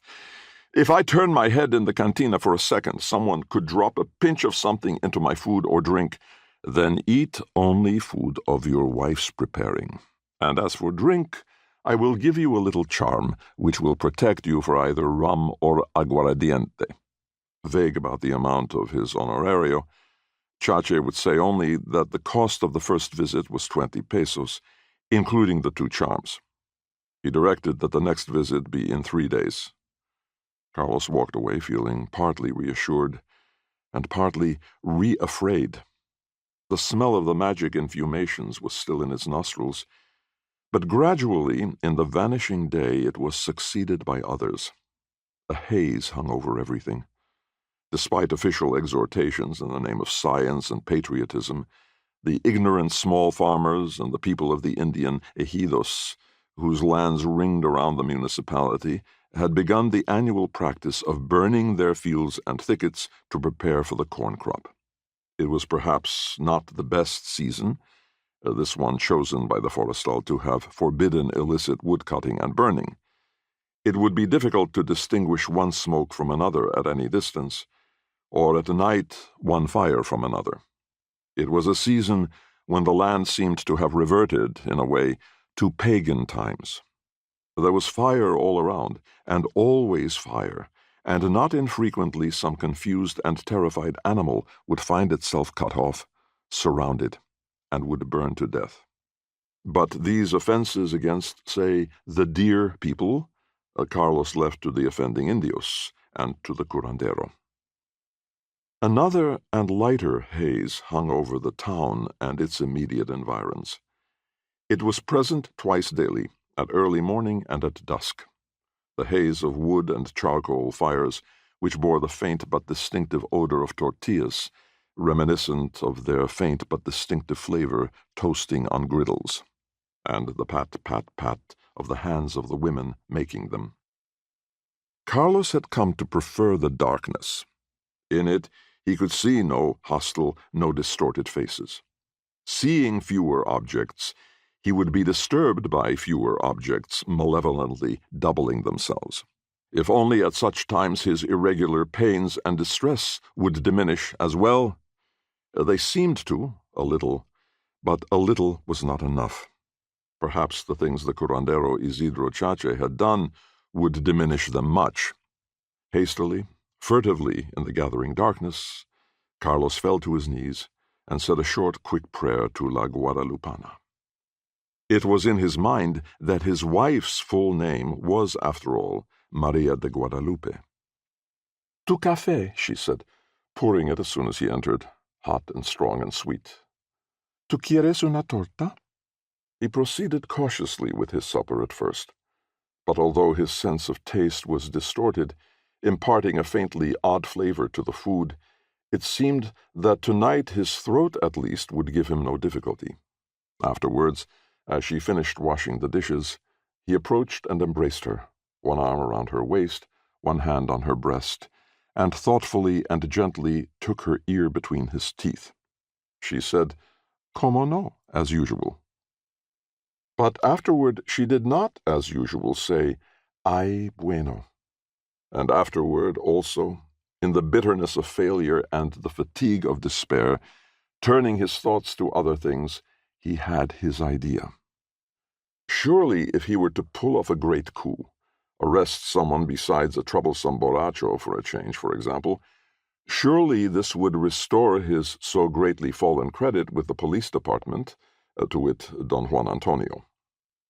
If I turn my head in the cantina for a second, someone could drop a pinch of something into my food or drink. Then eat only food of your wife's preparing. And as for drink, I will give you a little charm which will protect you for either rum or aguardiente." Vague about the amount of his honorario, Chache would say only that the cost of the first visit was 20 pesos, including the 2 charms. He directed that the next visit be in 3 days. Carlos walked away feeling partly reassured and partly re-afraid. The smell of the magic infumations was still in his nostrils, but gradually, in the vanishing day, it was succeeded by others. A haze hung over everything. Despite official exhortations in the name of science and patriotism, the ignorant small farmers and the people of the Indian ejidos, whose lands ringed around the municipality, had begun the annual practice of burning their fields and thickets to prepare for the corn crop. It was perhaps not the best season, this one chosen by the forestal to have forbidden illicit woodcutting and burning. It would be difficult to distinguish one smoke from another at any distance, or at night one fire from another. It was a season when the land seemed to have reverted, in a way, to pagan times. There was fire all around, and always fire, and not infrequently some confused and terrified animal would find itself cut off, surrounded, and would burn to death. But these offenses against, say, the deer people, Carlos left to the offending Indios and to the curandero. Another and lighter haze hung over the town and its immediate environs. It was present twice daily, at early morning and at dusk. The haze of wood and charcoal fires, which bore the faint but distinctive odor of tortillas, reminiscent of their faint but distinctive flavor toasting on griddles, and the pat, pat, pat of the hands of the women making them. Carlos had come to prefer the darkness. In it, he could see no hostile, no distorted faces. Seeing fewer objects, he would be disturbed by fewer objects malevolently doubling themselves. If only at such times his irregular pains and distress would diminish as well. They seemed to, a little, but a little was not enough. Perhaps the things the curandero Isidro Chache had done would diminish them much. Hastily, furtively, in the gathering darkness, Carlos fell to his knees and said a short, quick prayer to La Guadalupana. It was in his mind that his wife's full name was, after all, Maria de Guadalupe. "Tu café," she said, pouring it as soon as he entered, hot and strong and sweet. "Tu quieres una torta?" He proceeded cautiously with his supper at first, but although his sense of taste was distorted, imparting a faintly odd flavor to the food, it seemed that tonight his throat at least would give him no difficulty. Afterwards, as she finished washing the dishes, he approached and embraced her, one arm around her waist, one hand on her breast, and thoughtfully and gently took her ear between his teeth. She said, "Como no," as usual. But afterward she did not, as usual, say, "Ay, bueno." And afterward also, in the bitterness of failure and the fatigue of despair, turning his thoughts to other things, he had his idea. Surely, if he were to pull off a great coup, arrest someone besides a troublesome borracho for a change, for example, surely this would restore his so greatly fallen credit with the police department, to wit, Don Juan Antonio.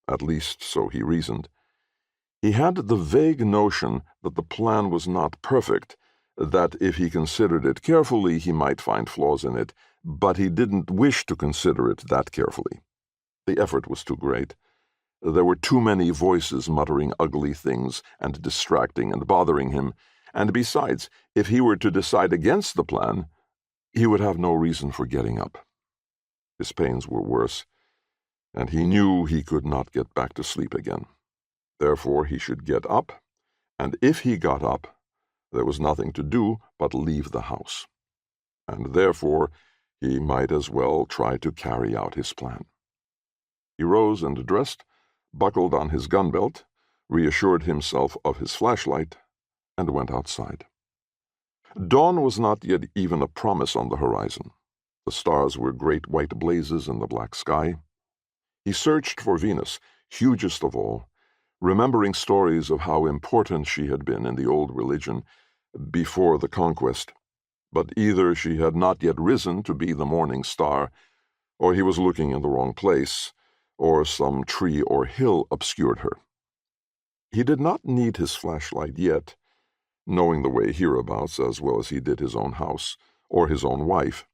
At least so he reasoned. He had the vague notion that the plan was not perfect, that if he considered it carefully he might find flaws in it, but he didn't wish to consider it that carefully. The effort was too great. There were too many voices muttering ugly things and distracting and bothering him, and besides, if he were to decide against the plan, he would have no reason for getting up. His pains were worse, and he knew he could not get back to sleep again. Therefore he should get up, and if he got up, there was nothing to do but leave the house. And therefore he might as well try to carry out his plan. He rose and dressed, buckled on his gun belt, reassured himself of his flashlight, and went outside. Dawn was not yet even a promise on the horizon. The stars were great white blazes in the black sky. He searched for Venus, hugest of all, remembering stories of how important she had been in the old religion before the conquest, but either she had not yet risen to be the morning star, or he was looking in the wrong place, or some tree or hill obscured her. He did not need his flashlight yet, knowing the way hereabouts as well as he did his own house, or his own wife.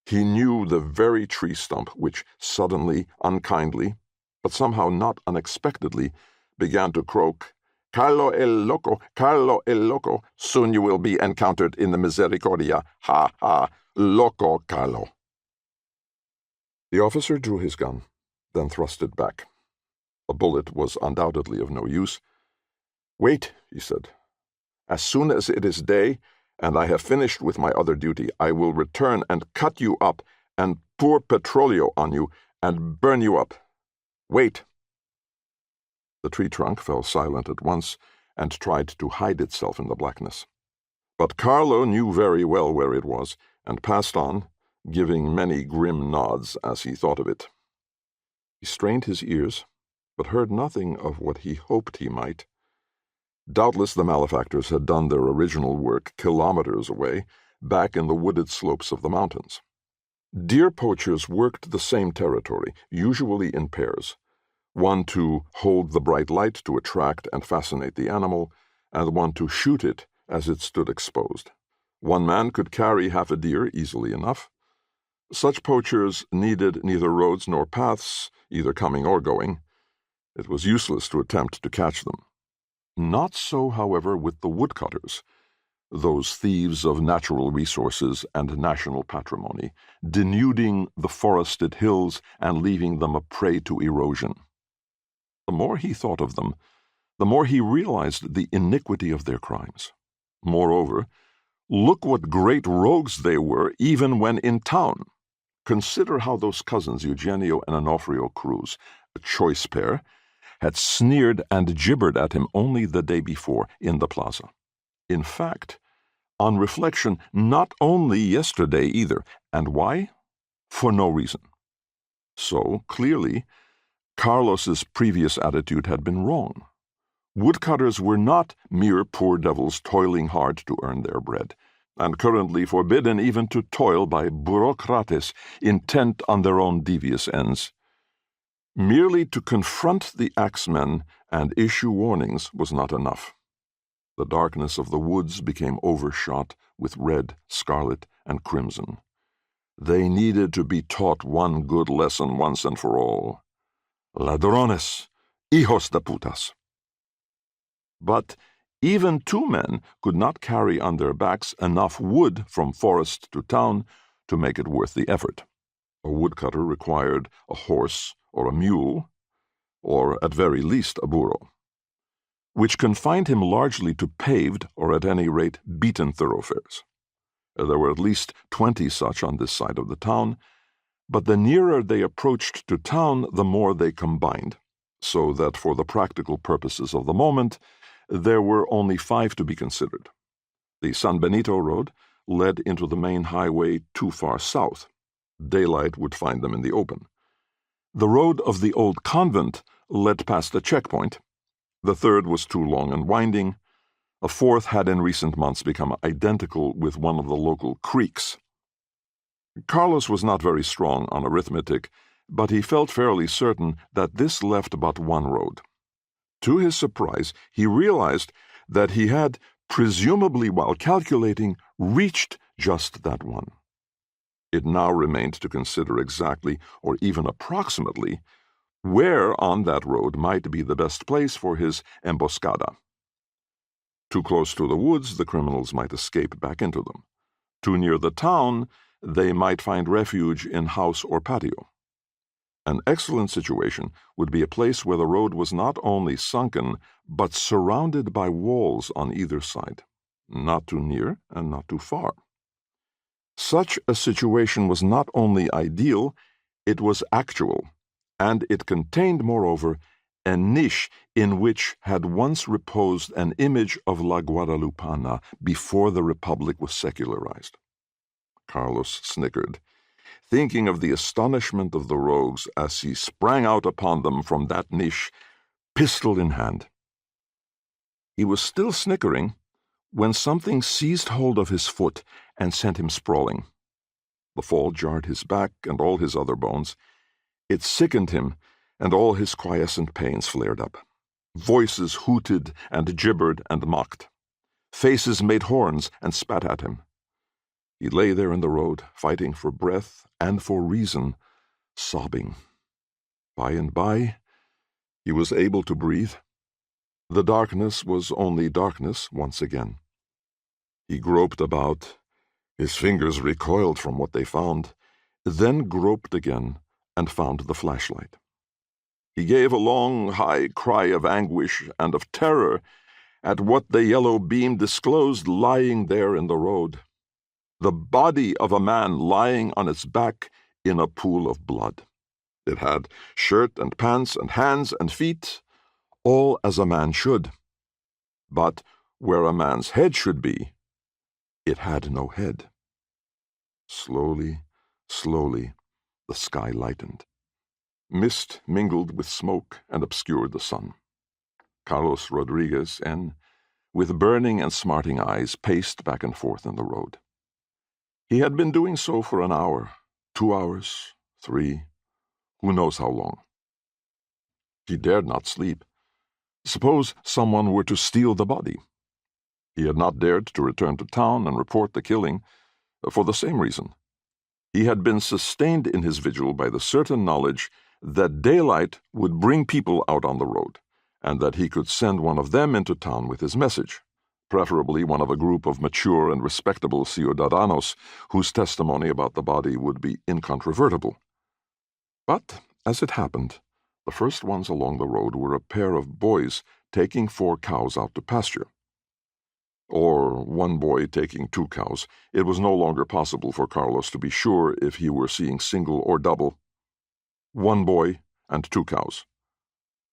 He knew the very tree stump which suddenly, unkindly, but somehow not unexpectedly, began to croak Carlo el Loco, soon you will be encountered in the Misericordia. Ha, ha, Loco Carlo. The officer drew his gun, then thrust it back. A bullet was undoubtedly of no use. Wait, he said. As soon as it is day, and I have finished with my other duty, I will return and cut you up, and pour petrolio on you, and burn you up. Wait. The tree trunk fell silent at once, and tried to hide itself in the blackness. But Carlo knew very well where it was, and passed on, giving many grim nods as he thought of it. He strained his ears, but heard nothing of what he hoped he might. Doubtless the malefactors had done their original work kilometers away, back in the wooded slopes of the mountains. Deer poachers worked the same territory, usually in pairs, one to hold the bright light to attract and fascinate the animal, and one to shoot it as it stood exposed. One man could carry half a deer easily enough. Such poachers needed neither roads nor paths, either coming or going. It was useless to attempt to catch them. Not so, however, with the woodcutters, those thieves of natural resources and national patrimony, denuding the forested hills and leaving them a prey to erosion. The more he thought of them, the more he realized the iniquity of their crimes. Moreover, look what great rogues they were even when in town. Consider how those cousins Eugenio and Onofrio Cruz, a choice pair, had sneered and gibbered at him only the day before in the plaza. In fact, on reflection, not only yesterday either. And why? For no reason. So, clearly, Carlos's previous attitude had been wrong. Woodcutters were not mere poor devils toiling hard to earn their bread, and currently forbidden even to toil by bureaucrates intent on their own devious ends. Merely to confront the axemen and issue warnings was not enough. The darkness of the woods became overshot with red, scarlet, and crimson. They needed to be taught one good lesson once and for all. Ladrones, hijos de putas. But even two men could not carry on their backs enough wood from forest to town to make it worth the effort. A woodcutter required a horse or a mule, or at very least a burro, which confined him largely to paved or at any rate beaten thoroughfares. There were at least 20 such on this side of the town, but the nearer they approached to town, the more they combined, so that for the practical purposes of the moment, there were only 5 to be considered. The San Benito road led into the main highway too far south. Daylight would find them in the open. The road of the old convent led past a checkpoint. The third was too long and winding. A fourth had in recent months become identical with one of the local creeks. Carlos was not very strong on arithmetic, but he felt fairly certain that this left but one road. To his surprise, he realized that he had, presumably while calculating, reached just that one. It now remained to consider exactly, or even approximately, where on that road might be the best place for his emboscada. Too close to the woods, the criminals might escape back into them. Too near the town, they might find refuge in house or patio. An excellent situation would be a place where the road was not only sunken, but surrounded by walls on either side, not too near and not too far. Such a situation was not only ideal, it was actual, and it contained, moreover, a niche in which had once reposed an image of La Guadalupana before the Republic was secularized. Carlos snickered, thinking of the astonishment of the rogues as he sprang out upon them from that niche, pistol in hand. He was still snickering when something seized hold of his foot and sent him sprawling. The fall jarred his back and all his other bones. It sickened him, and all his quiescent pains flared up. Voices hooted and gibbered and mocked. Faces made horns and spat at him. He lay there in the road, fighting for breath and for reason, sobbing. By and by, he was able to breathe. The darkness was only darkness once again. He groped about. His fingers recoiled from what they found, then groped again and found the flashlight. He gave a long, high cry of anguish and of terror at what the yellow beam disclosed lying there in the road. The body of a man lying on its back in a pool of blood. It had shirt and pants and hands and feet, all as a man should. But where a man's head should be, it had no head. Slowly, slowly, the sky lightened. Mist mingled with smoke and obscured the sun. Carlos Rodriguez, N., with burning and smarting eyes, paced back and forth in the road. He had been doing so for an hour, 2 hours, 3, who knows how long. He dared not sleep. Suppose someone were to steal the body. He had not dared to return to town and report the killing, for the same reason. He had been sustained in his vigil by the certain knowledge that daylight would bring people out on the road, and that he could send one of them into town with his message, preferably one of a group of mature and respectable ciudadanos whose testimony about the body would be incontrovertible. But, as it happened, the first ones along the road were a pair of boys taking 4 cows out to pasture. Or one boy taking 2 cows. It was no longer possible for Carlos to be sure if he were seeing single or double. 1 boy and 2 cows.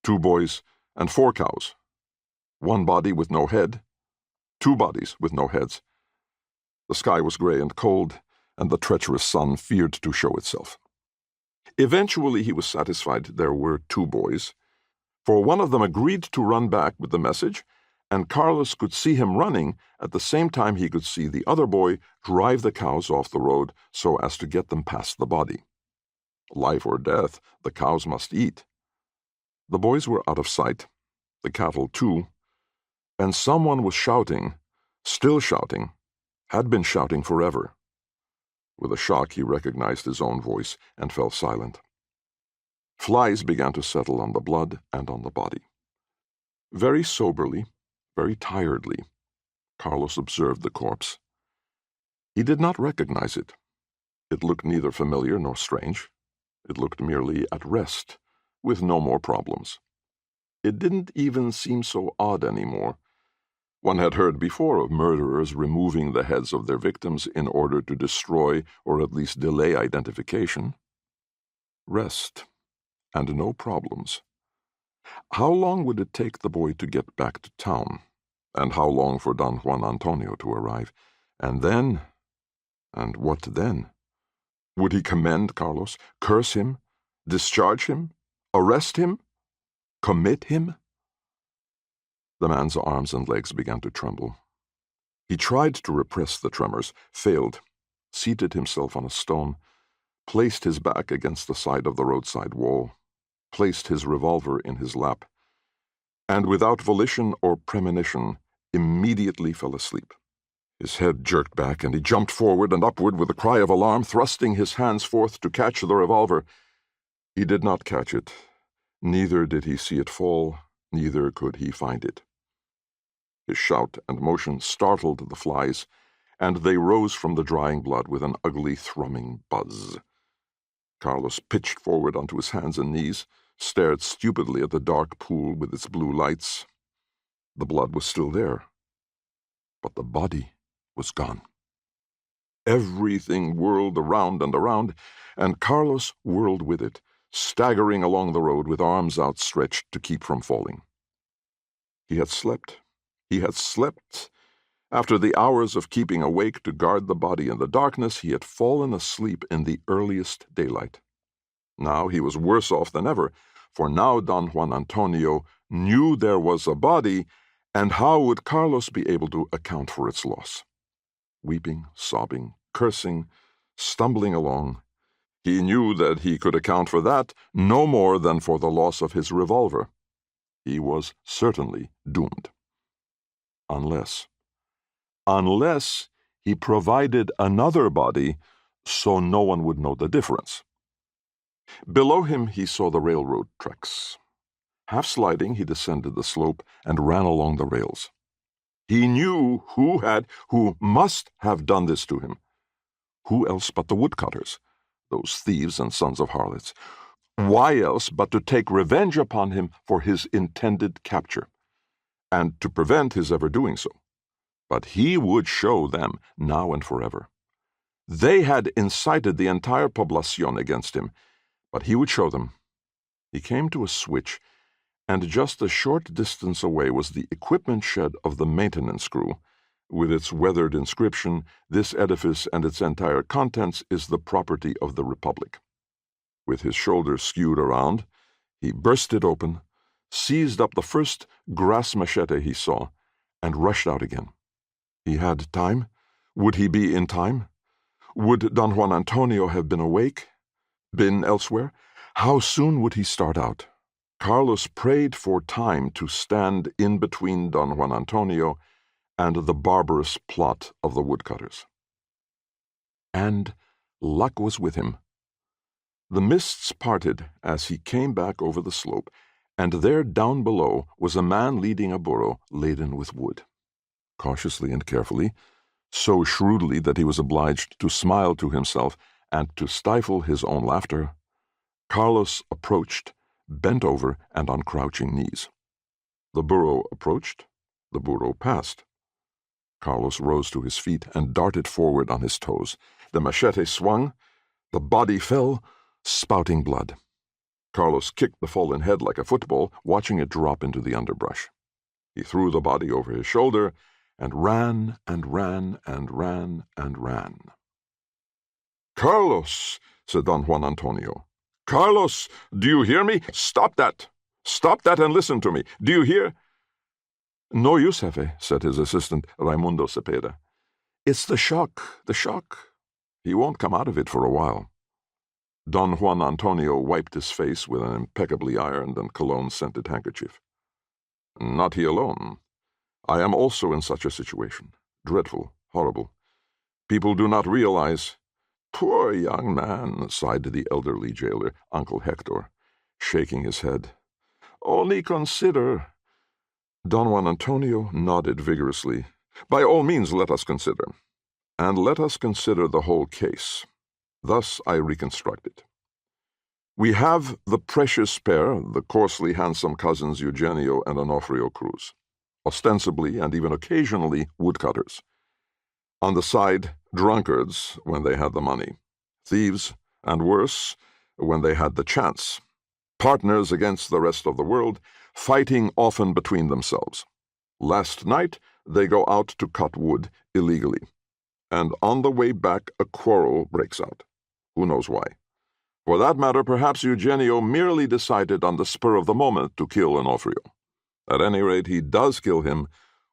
2 boys and 4 cows. 1 body with no head. 2 bodies with no heads. The sky was gray and cold, and the treacherous sun feared to show itself. Eventually he was satisfied there were 2 boys, for one of them agreed to run back with the message, and Carlos could see him running at the same time he could see the other boy drive the cows off the road so as to get them past the body. Life or death, the cows must eat. The boys were out of sight, the cattle too, and someone was shouting, still shouting, had been shouting forever. With a shock he recognized his own voice and fell silent. Flies began to settle on the blood and on the body. Very soberly, very tiredly, Carlos observed the corpse. He did not recognize it. It looked neither familiar nor strange. It looked merely at rest, with no more problems. It didn't even seem so odd anymore. One had heard before of murderers removing the heads of their victims in order to destroy or at least delay identification. Rest, and no problems. How long would it take the boy to get back to town? And how long for Don Juan Antonio to arrive? And then? And what then? Would he commend Carlos, curse him, discharge him, arrest him, commit him? The man's arms and legs began to tremble. He tried to repress the tremors, failed, seated himself on a stone, placed his back against the side of the roadside wall, placed his revolver in his lap, and without volition or premonition, immediately fell asleep. His head jerked back, and he jumped forward and upward with a cry of alarm, thrusting his hands forth to catch the revolver. He did not catch it. Neither did he see it fall, neither could he find it. His shout and motion startled the flies, and they rose from the drying blood with an ugly thrumming buzz. Carlos pitched forward onto his hands and knees, stared stupidly at the dark pool with its blue lights. The blood was still there, but the body was gone. Everything whirled around and around, and Carlos whirled with it, staggering along the road with arms outstretched to keep from falling. He had slept. He had slept. After the hours of keeping awake to guard the body in the darkness, he had fallen asleep in the earliest daylight. Now he was worse off than ever, for now Don Juan Antonio knew there was a body, and how would Carlos be able to account for its loss? Weeping, sobbing, cursing, stumbling along, he knew that he could account for that no more than for the loss of his revolver. He was certainly doomed. Unless he provided another body so no one would know the difference. Below him he saw the railroad tracks. Half sliding, he descended the slope and ran along the rails. He knew who must have done this to him. Who else but the woodcutters, those thieves and sons of harlots? Why else but to take revenge upon him for his intended capture, and to prevent his ever doing so? But he would show them now and forever. They had incited the entire poblacion against him, but he would show them. He came to a switch, and just a short distance away was the equipment shed of the maintenance crew, with its weathered inscription, "This edifice and its entire contents is the property of the Republic." With his shoulders skewed around, he burst it open, seized up the first grass machete he saw, and rushed out again. He had time. Would he be in time? Would Don Juan Antonio have been awake? Been elsewhere? How soon would he start out? Carlos prayed for time to stand in between Don Juan Antonio and the barbarous plot of the woodcutters. And luck was with him. The mists parted as he came back over the slope, and there down below was a man leading a burro laden with wood. Cautiously and carefully, so shrewdly that he was obliged to smile to himself and to stifle his own laughter, Carlos approached, bent over and on crouching knees. The burro approached, the burro passed. Carlos rose to his feet and darted forward on his toes. The machete swung, the body fell, spouting blood. Carlos kicked the fallen head like a football, watching it drop into the underbrush. He threw the body over his shoulder and ran and ran and ran and ran. "Carlos," said Don Juan Antonio. "Carlos, do you hear me? Stop that! Stop that and listen to me. Do you hear?" "No use, Jefe," said his assistant, Raimundo Cepeda. "It's the shock, the shock. He won't come out of it for a while." Don Juan Antonio wiped his face with an impeccably ironed and cologne-scented handkerchief. "Not he alone. I am also in such a situation. Dreadful, horrible. People do not realize—" "Poor young man," sighed the elderly jailer, Uncle Hector, shaking his head. "Only consider—" Don Juan Antonio nodded vigorously. "By all means let us consider. And let us consider the whole case. Thus I reconstruct it. We have the precious pair, the coarsely handsome cousins Eugenio and Onofrio Cruz, ostensibly and even occasionally woodcutters. On the side, drunkards when they had the money, thieves, and worse, when they had the chance, partners against the rest of the world, fighting often between themselves. Last night they go out to cut wood illegally, and on the way back a quarrel breaks out. Who knows why? For that matter, perhaps Eugenio merely decided on the spur of the moment to kill Onofrio. At any rate, he does kill him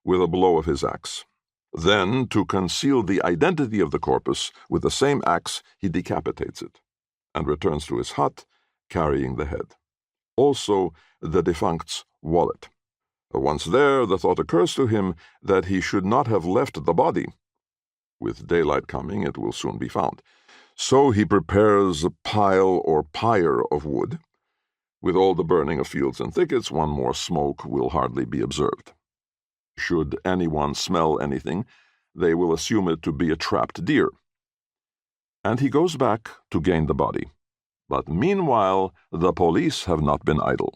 with a blow of his axe. Then, to conceal the identity of the corpus, with the same axe he decapitates it, and returns to his hut, carrying the head. Also, the defunct's wallet. Once there, the thought occurs to him that he should not have left the body. With daylight coming, it will soon be found. So he prepares a pile or pyre of wood. With all the burning of fields and thickets, one more smoke will hardly be observed. Should anyone smell anything, they will assume it to be a trapped deer. And he goes back to gain the body. But meanwhile, the police have not been idle.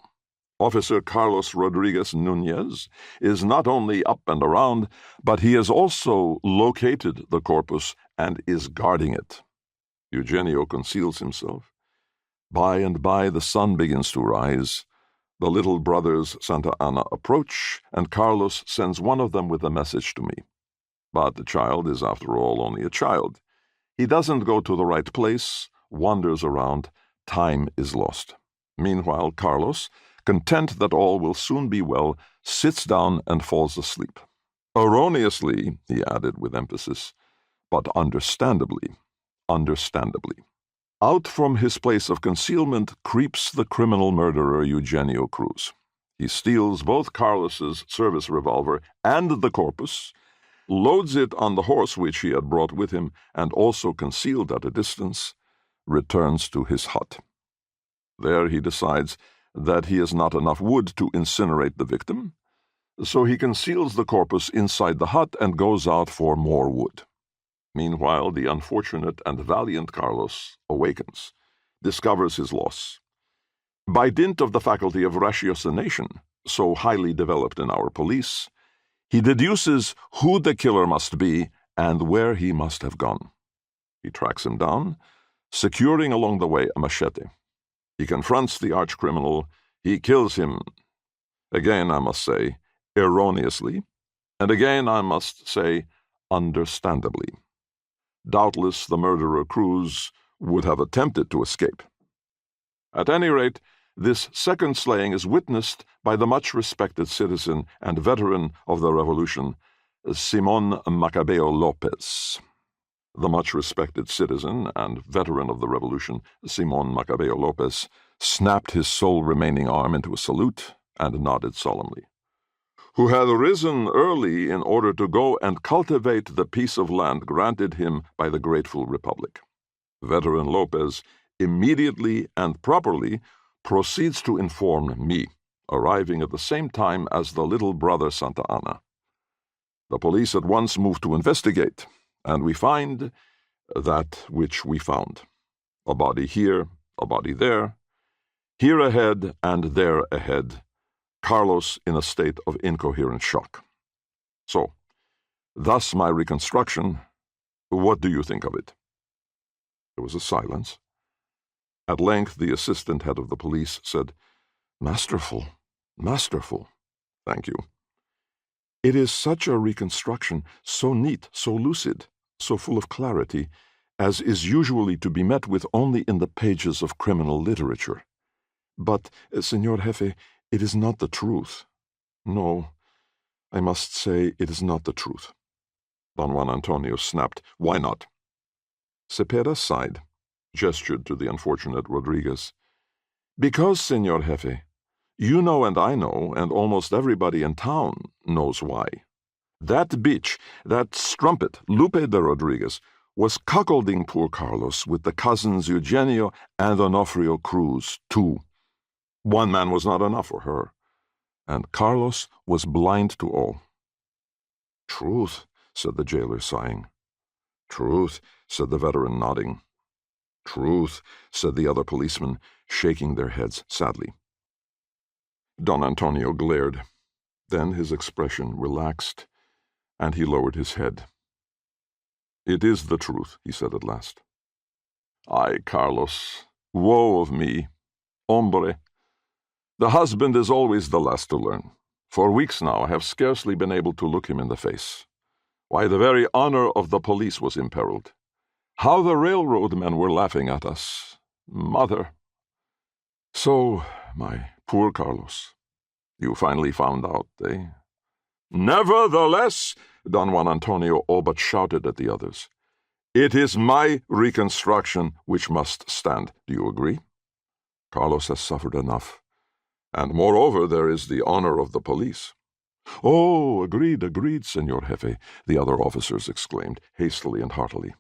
Officer Carlos Rodriguez Nunez is not only up and around, but he has also located the corpus and is guarding it. Eugenio conceals himself. By and by the sun begins to rise. The little brothers Santa Anna approach, and Carlos sends one of them with a message to me. But the child is, after all, only a child. He doesn't go to the right place, wanders around. Time is lost. Meanwhile, Carlos, content that all will soon be well, sits down and falls asleep. Erroneously, he added with emphasis, but understandably. Out from his place of concealment creeps the criminal murderer Eugenio Cruz. He steals both Carlos's service revolver and the corpus, loads it on the horse which he had brought with him, and also concealed at a distance, returns to his hut. There he decides that he has not enough wood to incinerate the victim, so he conceals the corpus inside the hut and goes out for more wood. Meanwhile, the unfortunate and valiant Carlos awakens, discovers his loss. By dint of the faculty of ratiocination, so highly developed in our police, he deduces who the killer must be and where he must have gone. He tracks him down, securing along the way a machete. He confronts the arch-criminal. He kills him. Again, I must say, erroneously, and again, I must say, understandably. Doubtless the murderer Cruz would have attempted to escape. At any rate, this second slaying is witnessed by the much-respected citizen and veteran of the Revolution, Simon Macabeo Lopez. The much-respected citizen and veteran of the Revolution, Simon Macabeo Lopez, snapped his sole remaining arm into a salute and nodded solemnly. Who had risen early in order to go and cultivate the piece of land granted him by the grateful Republic. Veteran Lopez immediately and properly proceeds to inform me, arriving at the same time as the little brother Santa Anna. The police at once move to investigate, and we find that which we found. A body here, a body there, here ahead and there ahead, Carlos in a state of incoherent shock. So, thus my reconstruction. What do you think of it? There was a silence. At length the assistant head of the police said, "Masterful, masterful. Thank you. It is such a reconstruction, so neat, so lucid, so full of clarity, as is usually to be met with only in the pages of criminal literature. But, Senor Jefe, it is not the truth. No, I must say it is not the truth." Don Juan Antonio snapped, "Why not?" Cepeda sighed, gestured to the unfortunate Rodriguez. "Because, Senor Jefe, you know and I know, and almost everybody in town knows why. That bitch, that strumpet, Lupe de Rodriguez, was cuckolding poor Carlos with the cousins Eugenio and Onofrio Cruz, too. One man was not enough for her, and Carlos was blind to all." "Truth," said the jailer, sighing. "Truth," said the veteran, nodding. "Truth," said the other policemen, shaking their heads sadly. Don Antonio glared. Then his expression relaxed, and he lowered his head. "It is the truth," he said at last. "Ay, Carlos, woe of me. Hombre. The husband is always the last to learn. For weeks now I have scarcely been able to look him in the face. Why, the very honor of the police was imperiled. How the railroad men were laughing at us. Mother. So, my poor Carlos, you finally found out, eh?" "Nevertheless," Don Juan Antonio all but shouted at the others, "it is my reconstruction which must stand. Do you agree? Carlos has suffered enough. And moreover, there is the honor of the police." "Oh, agreed, Senor Jefe," the other officers exclaimed, hastily and heartily.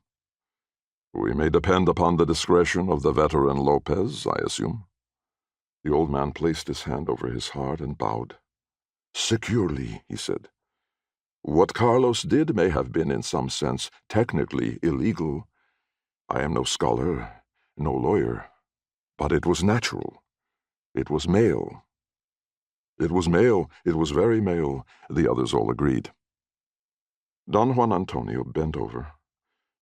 "We may depend upon the discretion of the veteran Lopez, I assume." The old man placed his hand over his heart and bowed. "Securely," he said. "What Carlos did may have been in some sense technically illegal. I am no scholar, no lawyer, but it was natural. It was male." "It was male, it was very male," the others all agreed. Don Juan Antonio bent over,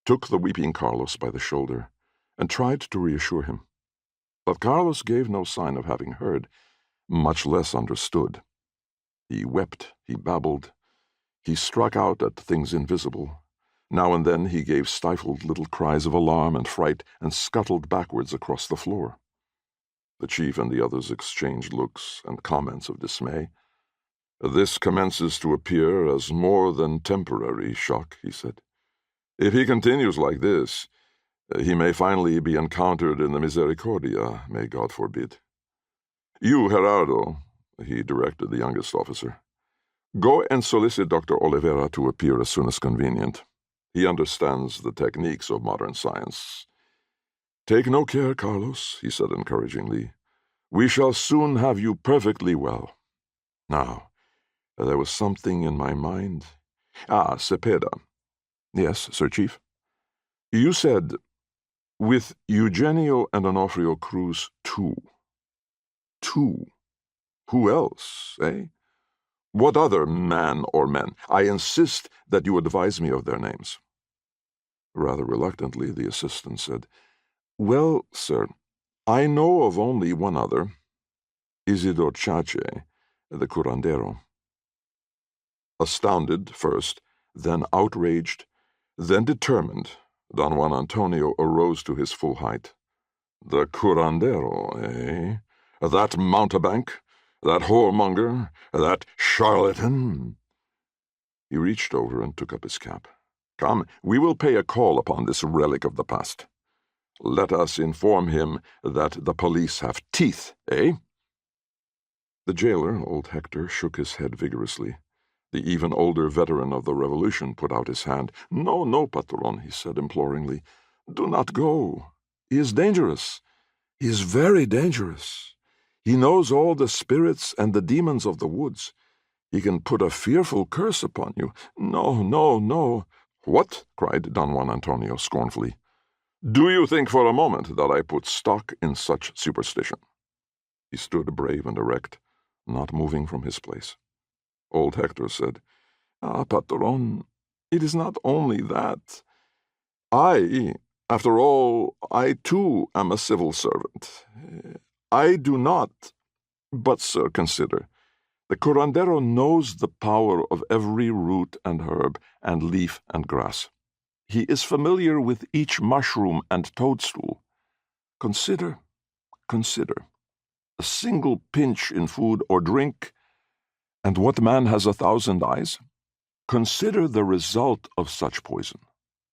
took the weeping Carlos by the shoulder, and tried to reassure him. But Carlos gave no sign of having heard, much less understood. He wept, he babbled, he struck out at things invisible. Now and then he gave stifled little cries of alarm and fright and scuttled backwards across the floor. The chief and the others exchanged looks and comments of dismay. "This commences to appear as more than temporary shock," he said. "If he continues like this, he may finally be encountered in the Misericordia, may God forbid. You, Gerardo," he directed the youngest officer, "go and solicit Dr. Oliveira to appear as soon as convenient. He understands the techniques of modern science. Take no care, Carlos," he said encouragingly. We shall soon have you perfectly well. Now, there was something in my mind. Ah, Cepeda. Yes, Sir Chief? You said, with Eugenio and Onofrio Cruz, two. Two. Who else, eh? What other man or men? I insist that you advise me of their names. Rather reluctantly, the assistant said, Well, sir, I know of only one other, Isidor Chache, the curandero. Astounded first, then outraged, then determined, Don Juan Antonio arose to his full height. The curandero, eh? That mountebank? That whoremonger? That charlatan? He reached over and took up his cap. Come, we will pay a call upon this relic of the past. Let us inform him that the police have teeth, eh? The jailer, old Hector, shook his head vigorously. The even older veteran of the revolution put out his hand. No, no, patron, he said imploringly. Do not go. He is dangerous. He is very dangerous. He knows all the spirits and the demons of the woods. He can put a fearful curse upon you. No, no, no. What? Cried Don Juan Antonio scornfully. Do you think for a moment that I put stock in such superstition? He stood brave and erect, not moving from his place. Old Hector said, Ah, patron, it is not only that. After all, I too am a civil servant. I do not. But, sir, consider. The curandero knows the power of every root and herb and leaf and grass. He is familiar with each mushroom and toadstool. Consider. A single pinch in food or drink, and what man has 1,000 eyes? Consider the result of such poison.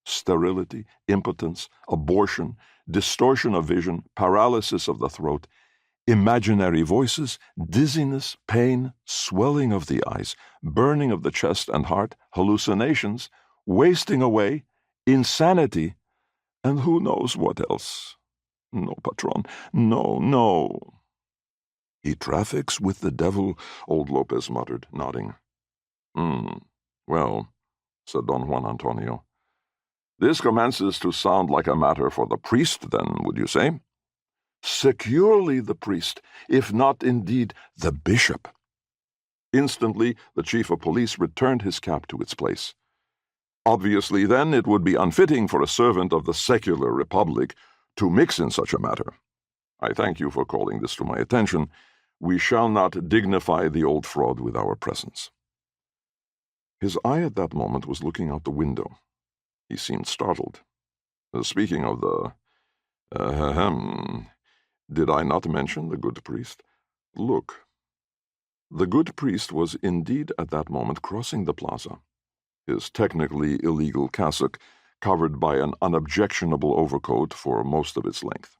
Sterility, impotence, abortion, distortion of vision, paralysis of the throat, imaginary voices, dizziness, pain, swelling of the eyes, burning of the chest and heart, hallucinations, wasting away, insanity, and who knows what else. No, patron, no, no. He traffics with the devil, old Lopez muttered, nodding. Well, said Don Juan Antonio. This commences to sound like a matter for the priest, then, would you say? Securely the priest, if not indeed the bishop. Instantly, the chief of police returned his cap to its place. Obviously, then, it would be unfitting for a servant of the secular republic to mix in such a matter. I thank you for calling this to my attention. We shall not dignify the old fraud with our presence. His eye at that moment was looking out the window. He seemed startled. Speaking of the... did I not mention the good priest? Look. The good priest was indeed at that moment crossing the plaza, his technically illegal cassock covered by an unobjectionable overcoat for most of its length.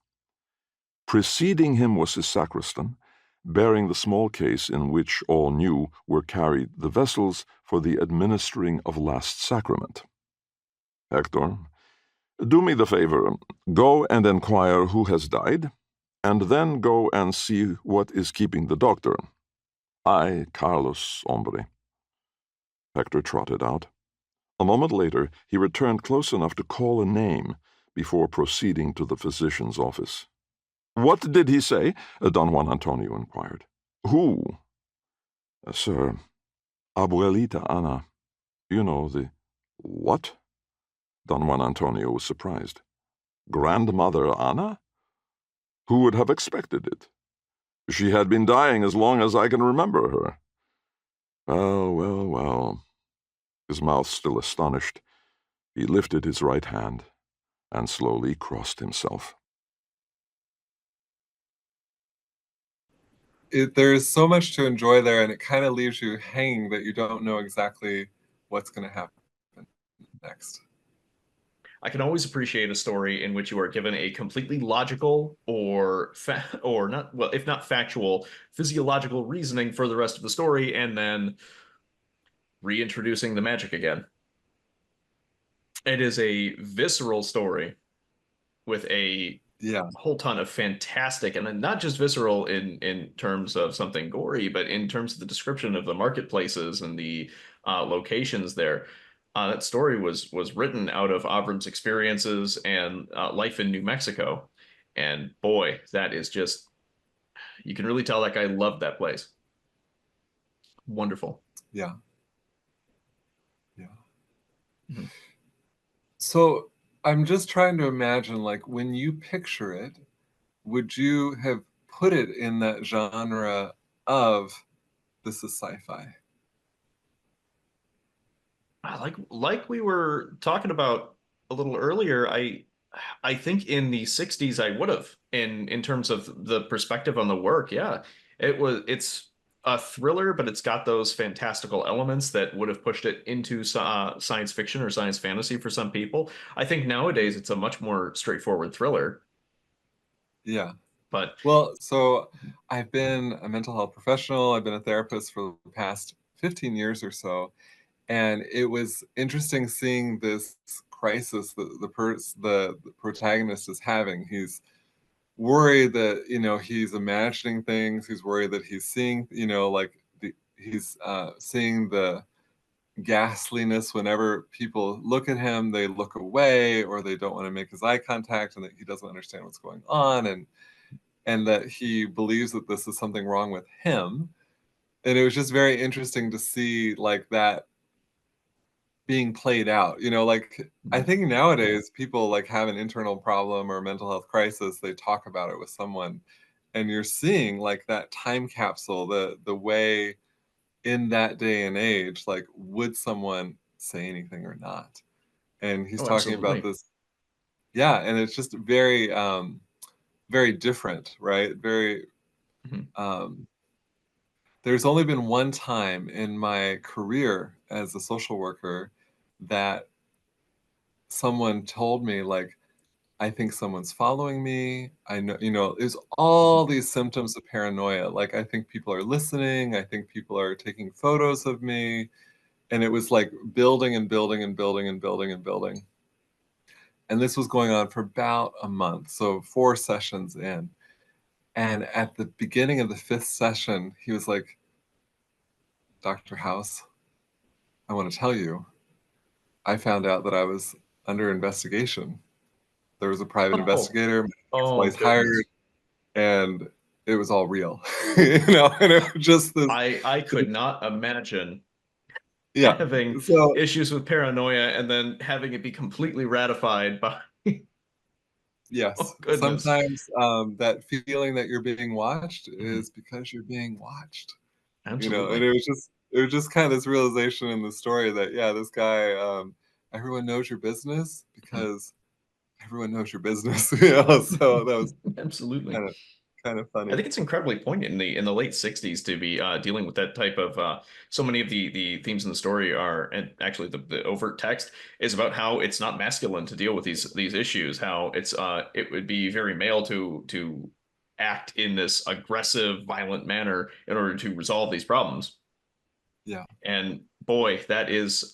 Preceding him was his sacristan, bearing the small case in which all knew were carried the vessels for the administering of last sacrament. Hector, do me the favor, go and inquire who has died, and then go and see what is keeping the doctor. I, Carlos, hombre. Hector trotted out. A moment later, he returned close enough to call a name before proceeding to the physician's office. What did he say? Don Juan Antonio inquired. Who? Sir, Abuelita Ana. You know, the... What? Don Juan Antonio was surprised. Grandmother Ana? Who would have expected it? She had been dying as long as I can remember her. Well. His mouth still astonished, he lifted his right hand and slowly crossed himself. There is so much to enjoy there, and it kind of leaves you hanging that you don't know exactly what's going to happen next. I can always appreciate a story in which you are given a completely logical or not, well, if not factual, physiological reasoning for the rest of the story, and then reintroducing the magic again. It is a visceral story with a Yeah. a whole ton of fantastic, and then not just visceral in terms of something gory, but in terms of the description of the marketplaces and the locations there. That story was written out of Avram's experiences and life in New Mexico. And boy, that is just, you can really tell that guy loved that place. Wonderful. Yeah. Yeah. Mhm. So I'm just trying to imagine, like, when you picture it, would you have put it in that genre of this is sci-fi? Like we were talking about a little earlier, I think in the 60s I would have in terms of the perspective on the work. Yeah. It's a thriller, but it's got those fantastical elements that would have pushed it into science fiction or science fantasy for some people. I think nowadays it's a much more straightforward thriller, Yeah. but Well, so I've been a mental health professional. I've been a therapist for the past 15 years or so. And it was interesting seeing this crisis that the protagonist is having. He's worried that, he's imagining things. He's worried that he's seeing, like he's seeing the ghastliness whenever people look at him, they look away or they don't want to make his eye contact, and that he doesn't understand what's going on, and that he believes that this is something wrong with him. And it was just very interesting to see like that being played out. Like I think nowadays people like have an internal problem or a mental health crisis, they talk about it with someone, and you're seeing like that time capsule, the way in that day and age, like would someone say anything or not? And he's oh, talking about absolutely. this. Yeah, and it's just very very different, right? Very Mhm. um there's only been one time in my career as a social worker that someone told me, like, I think someone's following me. I know, there's all these symptoms of paranoia. Like, I think people are listening. I think people are taking photos of me. And it was like building and building and building and building and building. And this was going on for about a month. So 4 sessions in. And at the beginning of the 5th session, he was like, Dr. House, I want to tell you, I found out that I was under investigation. There was a private Oh, investigator, my oh ex-wife's hired, goodness. and it was all real. And it was just this, I could not imagine yeah. having So issues with paranoia and then having it be completely ratified by oh yes, goodness. sometimes that feeling that you're being watched Mhm. is because you're being watched. And Absolutely. it was just kind of this realization in the story that yeah, this guy, everyone knows your business Mhm. because everyone knows your business. So that was Absolutely. kind of kind of I funny. think it's incredibly poignant in the late 60s to be dealing with that type of so many of the themes in the story are, and actually the overt text is about how it's not masculine to deal with these issues, how it would be very male to act in this aggressive, violent manner in order to resolve these problems. Yeah, And boy, that is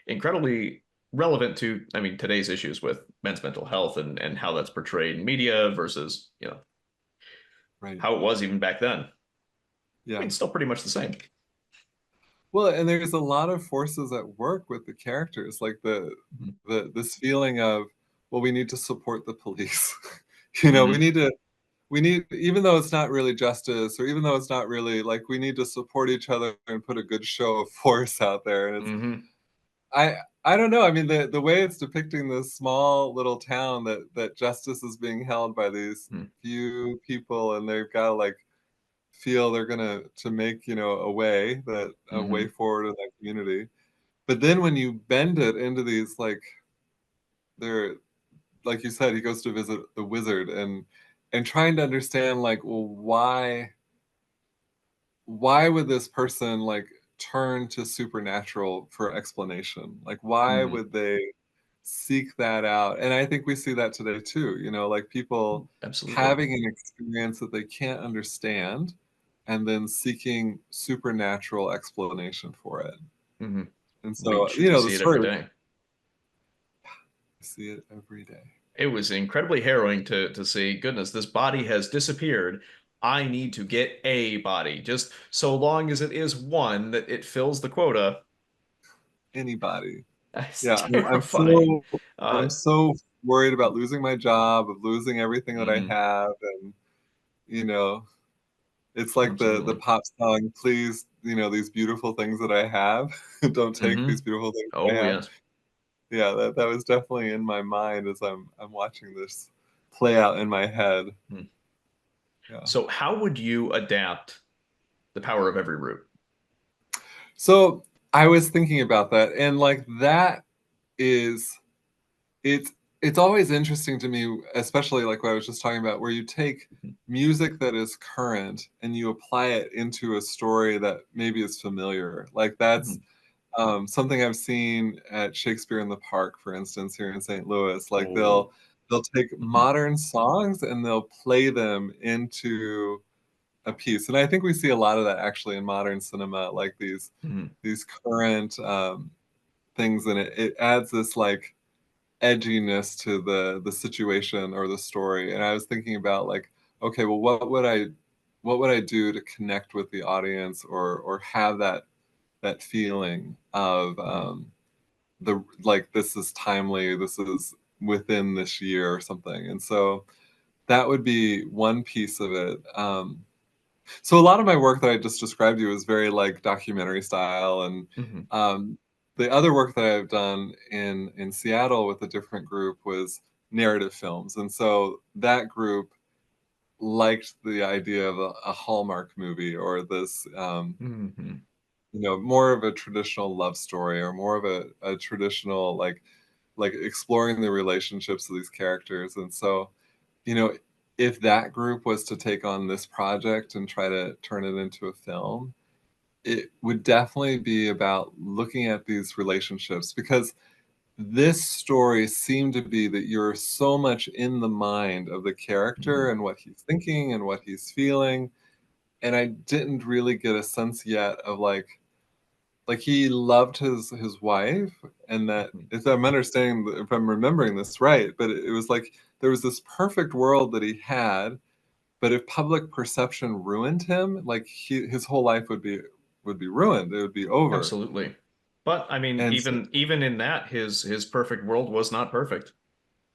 incredibly relevant to, I mean, today's issues with men's mental health and how that's portrayed in media versus, right. how it was even back then. I Yeah. mean, still pretty much the same. Well, and there's a lot of forces at work with the characters, like Mhm. this feeling of, well, we need to support the police. Mhm. We need, even though it's not really justice, or even though it's not really like, we need to support each other and put a good show of force out there. And it's Mhm. I I don't know. I mean, the way it's depicting this small little town that justice is being held by these Mhm. few people, and they've got to like feel they're gonna to make a way Mhm. forward in that community. But then when you bend it into these like they're like you said, he goes to visit the wizard, and trying to understand like, well, why would this person like turn to supernatural for explanation? Like why Mhm. would they seek that out? And I think we see that today too, like people Absolutely. having an experience that they can't understand and then seeking supernatural explanation for it. Mhm. And We so, see the it every story, day. I see it every day. It was incredibly harrowing to see, goodness, this body has disappeared. I need to get a body. Just so long as it is one that it fills the quota. Anybody. It's Yeah, terrifying. I'm so worried about losing my job, of losing everything that I Mhm, have, and you know, it's like the absolutely. pop song, "Please, these beautiful things that I have, don't take Hmm. these beautiful things that I Oh, have." yes. Yeah, that was definitely in my mind as I'm watching this play out in my head. Hmm. Yeah. So, how would you adapt the power of every root? So I was thinking about that, and like that is it's it's always interesting to me, especially like what I was just talking about, where you take Mhm, music that is current and you apply it into a story that maybe is familiar. Like that's mhm. something I've seen at Shakespeare in the Park, for instance, here in St. Louis. Like Oh, they'll take mhm, modern songs and they'll play them into a piece. And I think we see a lot of that actually in modern cinema, like mhm, these current things, and it adds this like edginess to the situation or the story. And I was thinking about like, okay, well, what would I do to connect with the audience or have that feeling of mhm. the like this is timely, this is within this year or something. And so that would be one piece of it. So a lot of my work that I just described to you is very like documentary style, and Mhm. um, the other work that I've done in Seattle with a different group was narrative films, and so that group liked the idea of a Hallmark movie or this, Mhm. more of a traditional love story or more of a traditional like exploring the relationships of these characters, and so you know, if that group was to take on this project and try to turn it into a film, it would definitely be about looking at these relationships because this story seemed to be that you're so much in the mind of the character Mhm. and what he's thinking and what he's feeling. And I didn't really get a sense yet of like he loved his wife, and that Mhm. if I'm understanding, if I'm remembering this right, but it was like there was this perfect world that he had, but if public perception ruined him, like his whole life would be ruined. It would be over. Absolutely. But I mean, And so even in that, his perfect world was not perfect.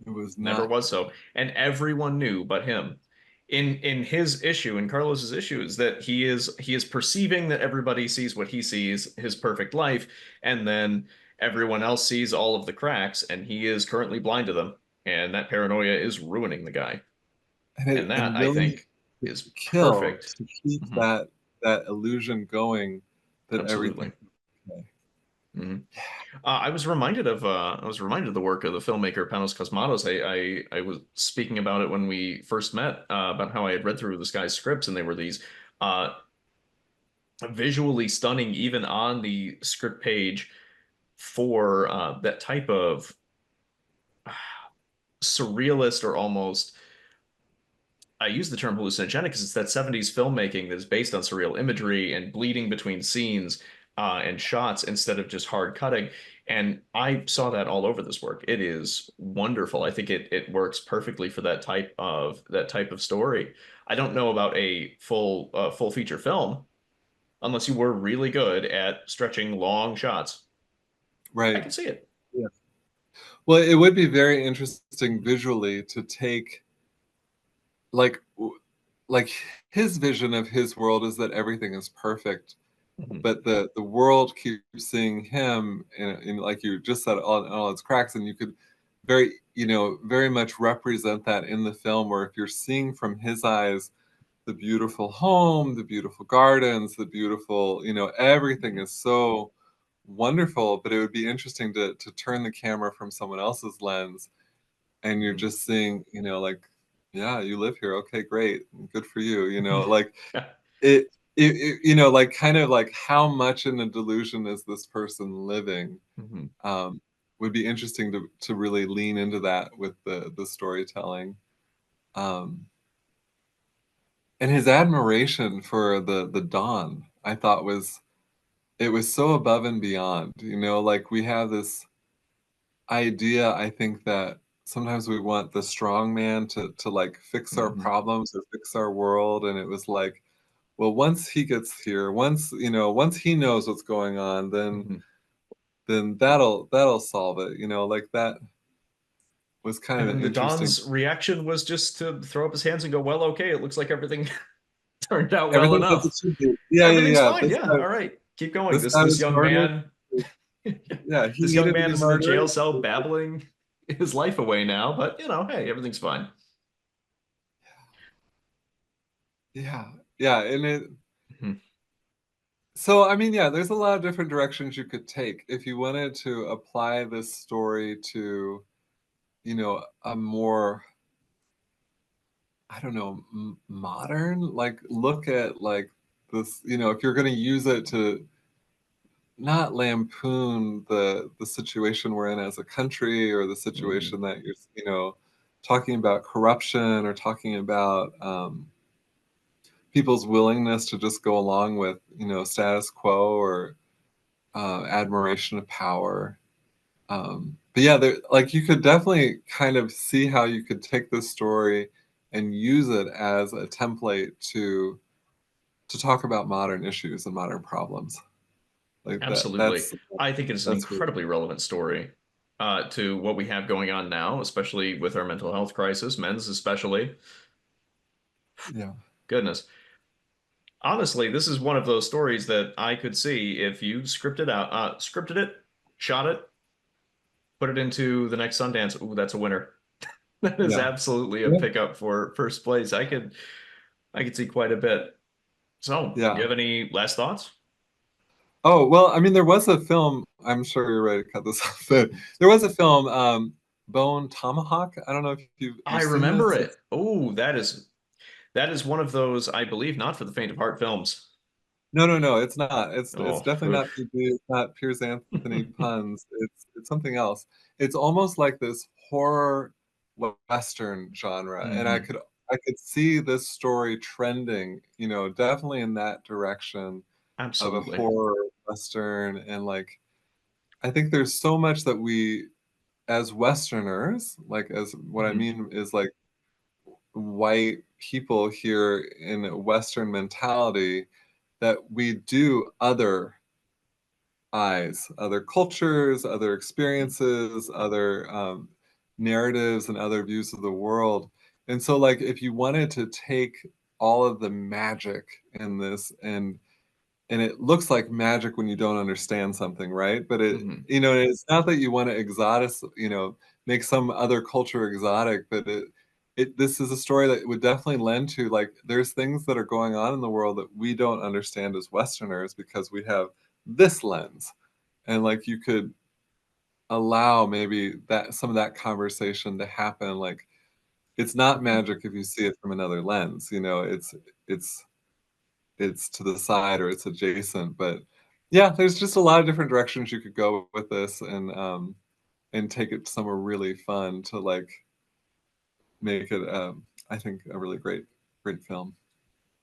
it was Never not was perfect. so. And everyone knew but him. In his issue, in Carlos's issue, is that he is perceiving that everybody sees what he sees, his perfect life, and then everyone else sees all of the cracks, and he is currently blind to them. And that paranoia is ruining the guy. And that, And I willing think, is kill perfect. to keep Mhm. that illusion going that Absolutely. everything. Okay. Mhm. I was reminded of the work of the filmmaker Panos Cosmatos. I was speaking about it when we first met, about how I had read through this guy's scripts, and they were these uh, visually stunning, even on the script page for that type of surrealist or almost. I use the term hallucinogenic because it's that 70s filmmaking that is based on surreal imagery and bleeding between scenes and shots instead of just hard cutting. And I saw that all over this work. It is wonderful. I think it works perfectly for that type of story. I don't know about a full feature film unless you were really good at stretching long shots. I Right. can see it. Yeah. Well, it would be very interesting visually to take like like his vision of his world is that everything is perfect, Mhm. but the world keeps seeing him in like you just said all its cracks, and you could very much represent that in the film, where if you're seeing from his eyes the beautiful home, the beautiful gardens, the beautiful, everything Mhm. is so wonderful, but it would be interesting to turn the camera from someone else's lens, and you're Mhm. just seeing, like, yeah, you live here, okay, great, good for you, like like kind of like how much in a delusion is this person living. Mhm. um, would be interesting to really lean into that with the storytelling. um, and his admiration for the dawn, I thought it was so above and beyond. Like we have this idea, I think, that sometimes we want the strong man to like fix our problems or fix our world, and it was like, well, once he gets here, once he knows what's going on, then that'll solve it. Like that was kind And of then an the interesting. Don's reaction was just to throw up his hands and go, "Well, okay, it looks like everything turned out well Everything as enough. it should be. Yeah, yeah, Everything's yeah. fine. Yeah, all right, keep going." This This guy this was young murdered. man, Yeah, he this young needed to man be is in the murdered. jail cell babbling his life away now. But hey, everything's fine. Yeah, yeah, and it. Mhm. So I mean, yeah, there's a lot of different directions you could take if you wanted to apply this story to, a more, I don't know, modern. Like, look at like this. If you're going to use it to not lampoon the situation we're in as a country, or the situation that you're, talking about corruption, or talking about people's willingness to just go along with, status quo, or admiration of power. But yeah, like you could definitely kind of see how you could take this story and use it as a template to talk about modern issues and modern problems. Like that. Absolutely. That's I think it's an that's really, incredibly relevant story to what we have going on now, especially with our mental health crisis, men's especially. yeah. Goodness. Honestly, this is one of those stories that I could see if you scripted it, shot it, put it into the next Sundance. Ooh, that's a winner. That is Yeah. absolutely a Yeah. pickup for first place. I could see quite a bit. So, do you Yeah. have any last thoughts? Oh, well, I mean, there was a film, I'm sure you're ready to cut this off, but there was a film, Bone Tomahawk. I don't know if I you've seen remember this. it. Oh, that is one of those, I believe, not for the faint of heart films. No, no, no, it's not. It's Oh, definitely not oof. PG, it's not Piers Anthony puns. It's something else. It's almost like this horror Western genre, and I Mhm. could see this story trending, definitely in that direction of a Absolutely. horror Western. And like, I think there's so much that we, as Westerners, like, as what I Mhm. mean is like white people here in a Western mentality, that we do other eyes, other cultures, other experiences, other narratives, and other views of the world. And so, like, if you wanted to take all of the magic in this, and it looks like magic when you don't understand something, right? But Mhm. it's not that you want to exotic, make some other culture exotic, but this is a story that would definitely lend to, like, there's things that are going on in the world that we don't understand as Westerners because we have this lens. And like, you could allow maybe that some of that conversation to happen. Like, it's not Mhm. magic if you see it from another lens, it's it's to the side, or it's adjacent. But yeah, there's just a lot of different directions you could go with this, and take it somewhere really fun to like make it, I think, a really great film.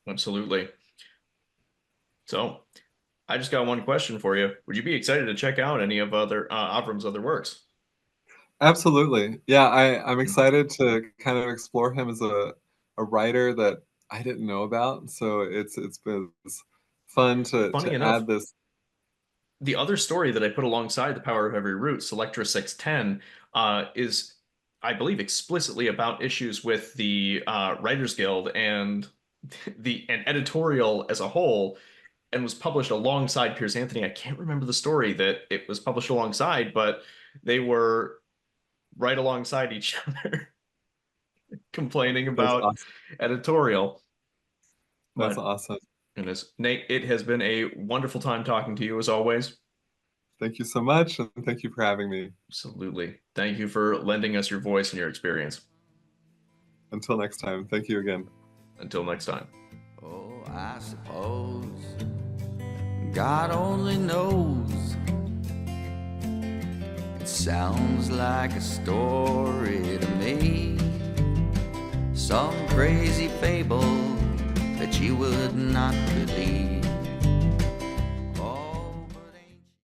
Absolutely. So, I just got one question for you. Would you be excited to check out any of other Avram's other works? Absolutely. Yeah, I'm Mhm. excited to kind of explore him as a writer that I didn't know about. So it's been fun Funny to enough, add this. the other story that I put alongside The Power of Every Root, Selectra 610, is, I believe, explicitly about issues with the Writers Guild and and editorial as a whole, and was published alongside Piers Anthony. I can't remember the story that it was published alongside, but they were right alongside each other complaining That's about awesome. editorial. That's But awesome. goodness, Nate, it has been a wonderful time talking to you as always. Thank you so much, and thank you for having me. Absolutely. Thank you for lending us your voice and your experience. Until next time, thank you again. Until next time. Oh, I suppose God only knows. It sounds like a story to me, some crazy fable that you would not believe.